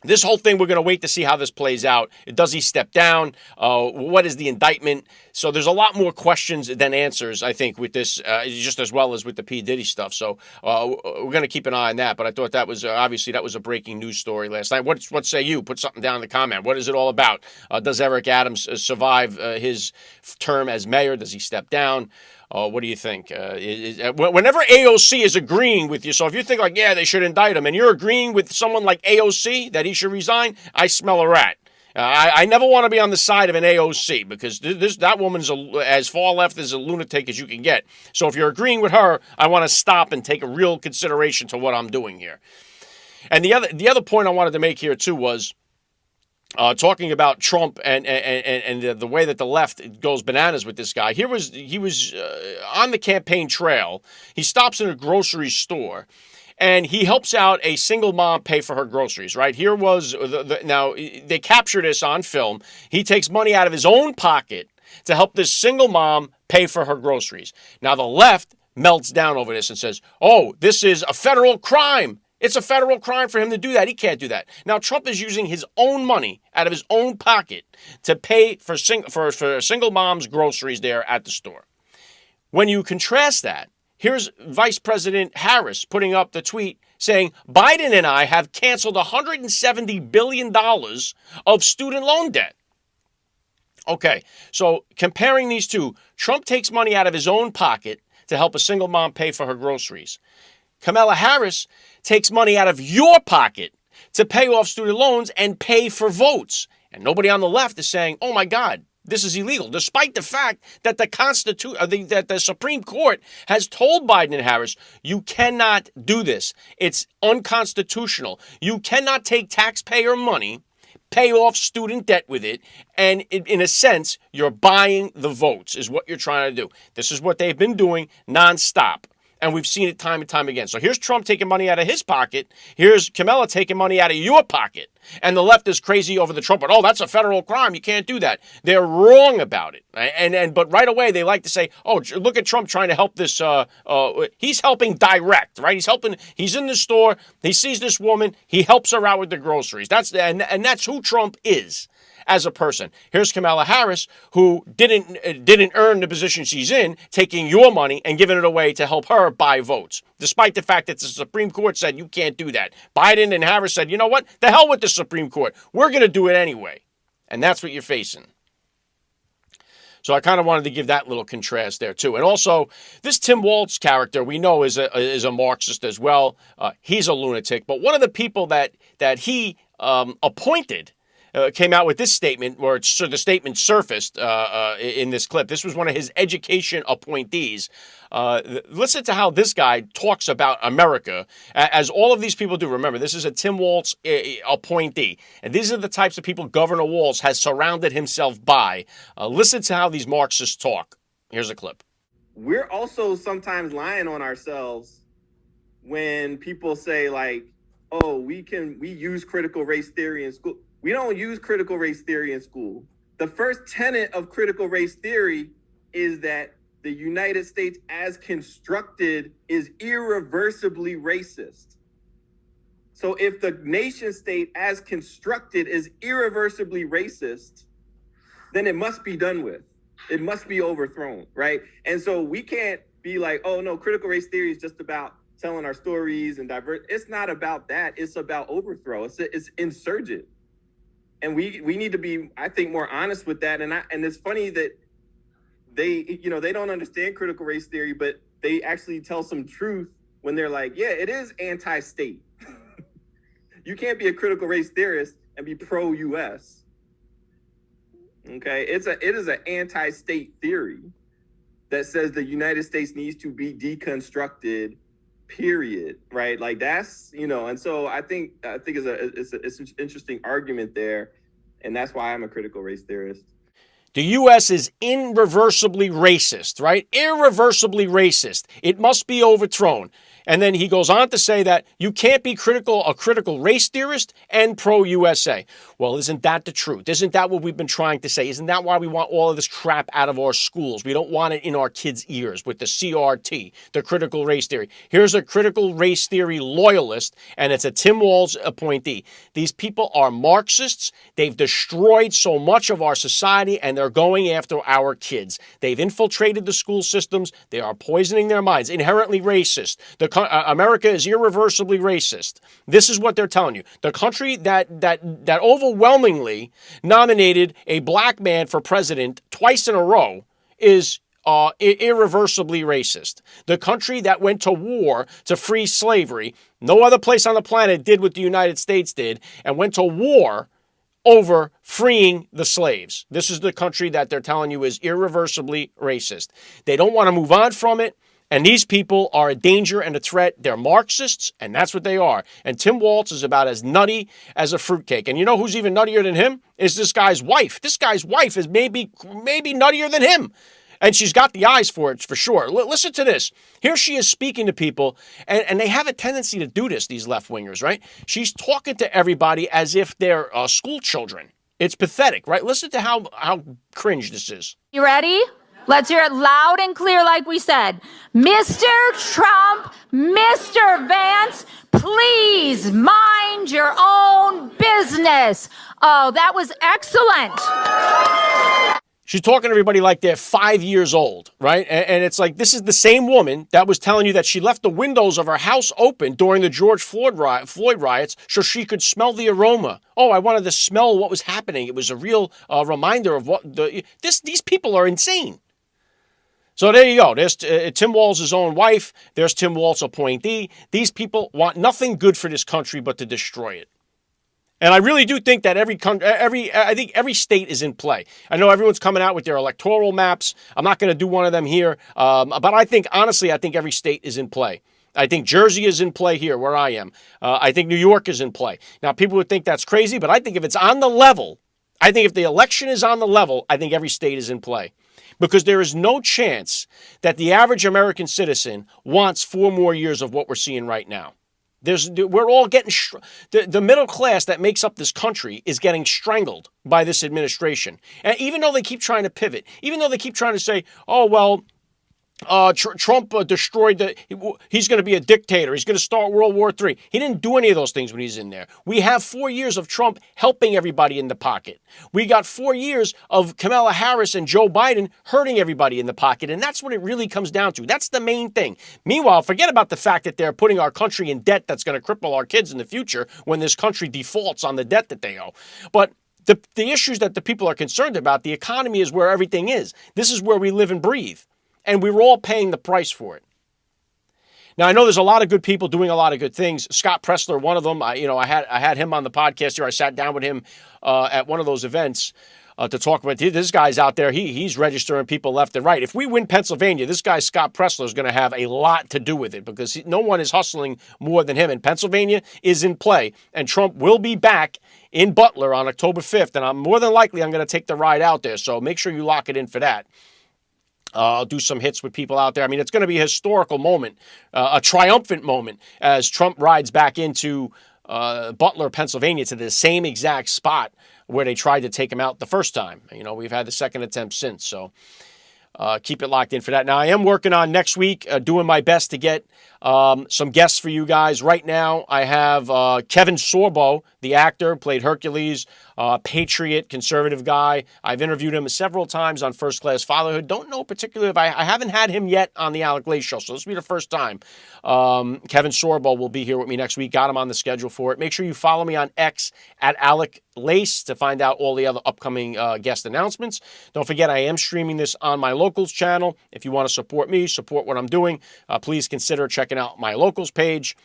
Speaker 1: this whole thing, we're going to wait to see how this plays out. Does he step down? What is the indictment? So there's a lot more questions than answers, I think, with this, just as well as with the P Diddy stuff. So we're going to keep an eye on that. But I thought that was, obviously, that was a breaking news story last night. What say you? Put something down in the comment. What is it all about? Does Eric Adams survive his term as mayor? Does he step down? What do you think? Whenever AOC is agreeing with you, so if you think like, yeah, they should indict him, and you're agreeing with someone like AOC that he should resign, I smell a rat. I never want to be on the side of an AOC because that woman's as far left as a lunatic as you can get. So if you're agreeing with her, I want to stop and take a real consideration to what I'm doing here. And the other point I wanted to make here too was, talking about Trump and the way that the left goes bananas with this guy. He was on the campaign trail. He stops in a grocery store, and he helps out a single mom pay for her groceries. Right here was now they capture this on film. He takes money out of his own pocket to help this single mom pay for her groceries. Now the left melts down over this and says, "Oh, this is a federal crime. It's a federal crime for him to do that. He can't do that." Now, Trump is using his own money out of his own pocket to pay for a single mom's groceries there at the store. When you contrast that, here's Vice President Harris putting up the tweet saying, Biden and I have canceled $170 billion of student loan debt. Okay, so comparing these two, Trump takes money out of his own pocket to help a single mom pay for her groceries. Kamala Harris takes money out of your pocket to pay off student loans and pay for votes. And nobody on the left is saying, oh my God, this is illegal, despite the fact that that the Supreme Court has told Biden and Harris, you cannot do this. It's unconstitutional. You cannot take taxpayer money, pay off student debt with it, and in a sense, you're buying the votes is what you're trying to do. This is what they've been doing nonstop. And we've seen it time and time again. So here's Trump taking money out of his pocket. Here's Kamala taking money out of your pocket. And the left is crazy over the Trump. Oh, that's a federal crime. You can't do that. They're wrong about it. But right away, they like to say, oh, look at Trump trying to help this. He's helping direct, right? He's in the store. He sees this woman. He helps her out with the groceries. That's who Trump is as a person. Here's Kamala Harris, who didn't earn the position she's in, taking your money and giving it away to help her buy votes, despite the fact that the Supreme Court said you can't do that. Biden and Harris said, you know what? The hell with the Supreme Court. We're going to do it anyway. And that's what you're facing. So I kind of wanted to give that little contrast there, too. And also, this Tim Walz character, we know is a Marxist as well. He's a lunatic. But one of the people that he appointed came out with this statement, where the statement surfaced in this clip. This was one of his education appointees. Listen to how this guy talks about America, as all of these people do. Remember, this is a Tim Walz appointee, and these are the types of people Governor Walz has surrounded himself by. Listen to how these Marxists talk. Here's a clip.
Speaker 19: We're also sometimes lying on ourselves when people say, like, oh, we use critical race theory in school. We don't use critical race theory in school. The first tenet of critical race theory is that the United States as constructed is irreversibly racist. So if the nation state as constructed is irreversibly racist, then it must be done with. It must be overthrown, right? And so we can't be like, oh no, critical race theory is just about telling our stories and diverse. It's not about that. It's about overthrow. It's insurgent. And we need to be, I think, more honest with that. And it's funny that they don't understand critical race theory, but they actually tell some truth when they're like, yeah, it is anti-state. You can't be a critical race theorist and be pro-US. Okay, it is an anti-state theory. that says the United States needs to be deconstructed, period, right? Like that's, and so I think it's an interesting argument there, and that's why I'm a critical race theorist.
Speaker 1: The U.S. is irreversibly racist, right? Irreversibly racist. It must be overthrown. And then he goes on to say that you can't be a critical race theorist and pro-USA. Well, isn't that the truth? Isn't that what we've been trying to say? Isn't that why we want all of this crap out of our schools? We don't want it in our kids' ears with the CRT, the critical race theory. Here's a critical race theory loyalist, and it's a Tim Walz appointee. These people are Marxists. They've destroyed so much of our society, and they're going after our kids. They've infiltrated the school systems. They are poisoning their minds. Inherently racist. America is irreversibly racist. This is what they're telling you. The country that overwhelmingly nominated a black man for president twice in a row is irreversibly racist. The country that went to war to free slavery, no other place on the planet did what the United States did, and went to war over freeing the slaves. This is the country that they're telling you is irreversibly racist. They don't want to move on from it. And these people are a danger and a threat. They're Marxists, and that's what they are. And Tim Walz is about as nutty as a fruitcake. And you know who's even nuttier than him? Is this guy's wife. This guy's wife is maybe nuttier than him. And she's got the eyes for it, for sure. Listen to this. Here she is speaking to people, and they have a tendency to do this, these left-wingers, right? She's talking to everybody as if they're school children. It's pathetic, right? Listen to how cringe this is.
Speaker 20: You ready? Let's hear it loud and clear like we said. Mr. Trump, Mr. Vance, please mind your own business. Oh, that was excellent.
Speaker 1: She's talking to everybody like they're 5 years old, right? And it's like, this is the same woman that was telling you that she left the windows of her house open during the George Floyd riots so she could smell the aroma. Oh, I wanted to smell what was happening. It was a real reminder of what these people are insane. So there you go. There's Tim Walz's own wife. There's Tim Walz appointee. These people want nothing good for this country but to destroy it. And I really do think that I think every state is in play. I know everyone's coming out with their electoral maps. I'm not going to do one of them here. But I think, honestly, I think every state is in play. I think Jersey is in play here where I am. I think New York is in play. Now, people would think that's crazy, but I think if it's on the level, I think if the election is on the level, I think every state is in play. Because there is no chance that the average American citizen wants 4 more years of what we're seeing right now. We're all getting, the middle class that makes up this country is getting strangled by this administration. And even though they keep trying to pivot, even though they keep trying to say, oh, well, Trump destroyed he's going to be a dictator. He's going to start World War III. He didn't do any of those things when he's in there. We have 4 years of Trump helping everybody in the pocket. We got 4 years of Kamala Harris and Joe Biden hurting everybody in the pocket. And that's what it really comes down to. That's the main thing. Meanwhile, forget about the fact that they're putting our country in debt that's going to cripple our kids in the future when this country defaults on the debt that they owe. But the issues that the people are concerned about, the economy is where everything is. This is where we live and breathe. And we were all paying the price for it. Now, I know there's a lot of good people doing a lot of good things. Scott Pressler, one of them. I had him on the podcast here. I sat down with him at one of those events to talk about this guy's out there. He's registering people left and right. If we win Pennsylvania, this guy Scott Pressler is going to have a lot to do with it because no one is hustling more than him. And Pennsylvania is in play. And Trump will be back in Butler on October 5th. And I'm more than likely I'm going to take the ride out there. So make sure you lock it in for that. I'll do some hits with people out there. I mean, it's going to be a historical moment, a triumphant moment as Trump rides back into Butler, Pennsylvania, to the same exact spot where they tried to take him out the first time. You know, we've had the second attempt since, so keep it locked in for that. Now, I am working on next week, doing my best to get some guests for you guys. Right now, I have Kevin Sorbo, the actor, played Hercules, patriot, conservative guy. I've interviewed him several times on First Class Fatherhood. Don't know particularly if I haven't had him yet on the Alec Lace Show, so this will be the first time. Kevin Sorbo will be here with me next week. Got him on the schedule for it. Make sure you follow me on X at Alec Lace to find out all the other upcoming guest announcements. Don't forget, I am streaming this on my Locals channel. If you want to support me, support what I'm doing, please consider checking out my Locals page.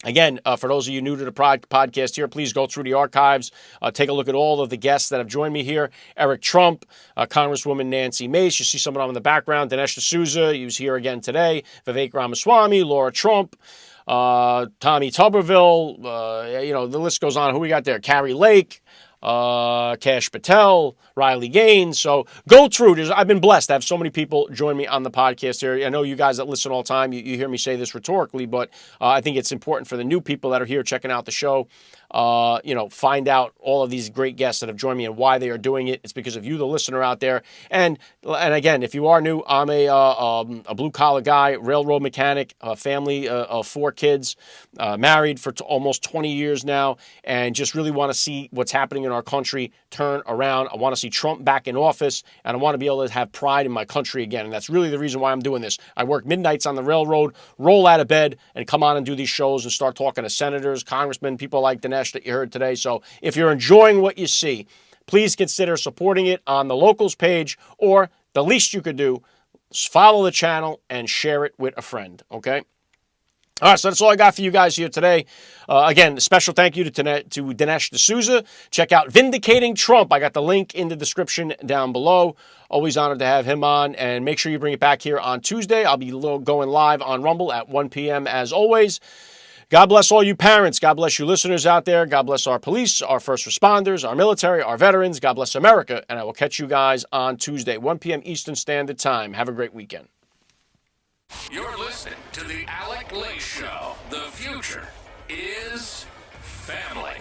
Speaker 1: Again, for those of you new to the podcast here, please go through the archives. Take a look at all of the guests that have joined me here. Eric Trump, Congresswoman Nancy Mace. You see some of them in the background. Dinesh D'Souza, he was here again today. Vivek Ramaswamy, Laura Trump, Tommy Tuberville. The list goes on. Who we got there? Carrie Lake. Kash Patel, Riley Gaines. So go through. I've been blessed to have so many people join me on the podcast here. I know you guys that listen all the time, you hear me say this rhetorically, but I think it's important for the new people that are here checking out the show. Find out all of these great guests that have joined me and why they are doing it. It's because of you, the listener out there. And again, if you are new, I'm a blue collar guy, railroad mechanic, a family of 4 kids, married for almost 20 years now, and just really want to see what's happening in our country turn around. I want to see Trump back in office, and I want to be able to have pride in my country again. And that's really the reason why I'm doing this. I work midnights on the railroad, roll out of bed, and come on and do these shows and start talking to senators, congressmen, people like Dinesh that you heard today. So if you're enjoying what you see, please consider supporting it on the locals page, or the least you could do is follow the channel and share it with a friend, okay? All right, so that's all I got for you guys here today. Again, a special thank you to Dinesh D'Souza. Check out Vindicating Trump. I got the link in the description down below. Always honored to have him on. And make sure you bring it back here on Tuesday. I'll be going live on Rumble at 1 p.m. as always. God bless all you parents. God bless you listeners out there. God bless our police, our first responders, our military, our veterans. God bless America. And I will catch you guys on Tuesday, 1 p.m. Eastern Standard Time. Have a great weekend.
Speaker 2: You're listening to the Alec Show. The future is family.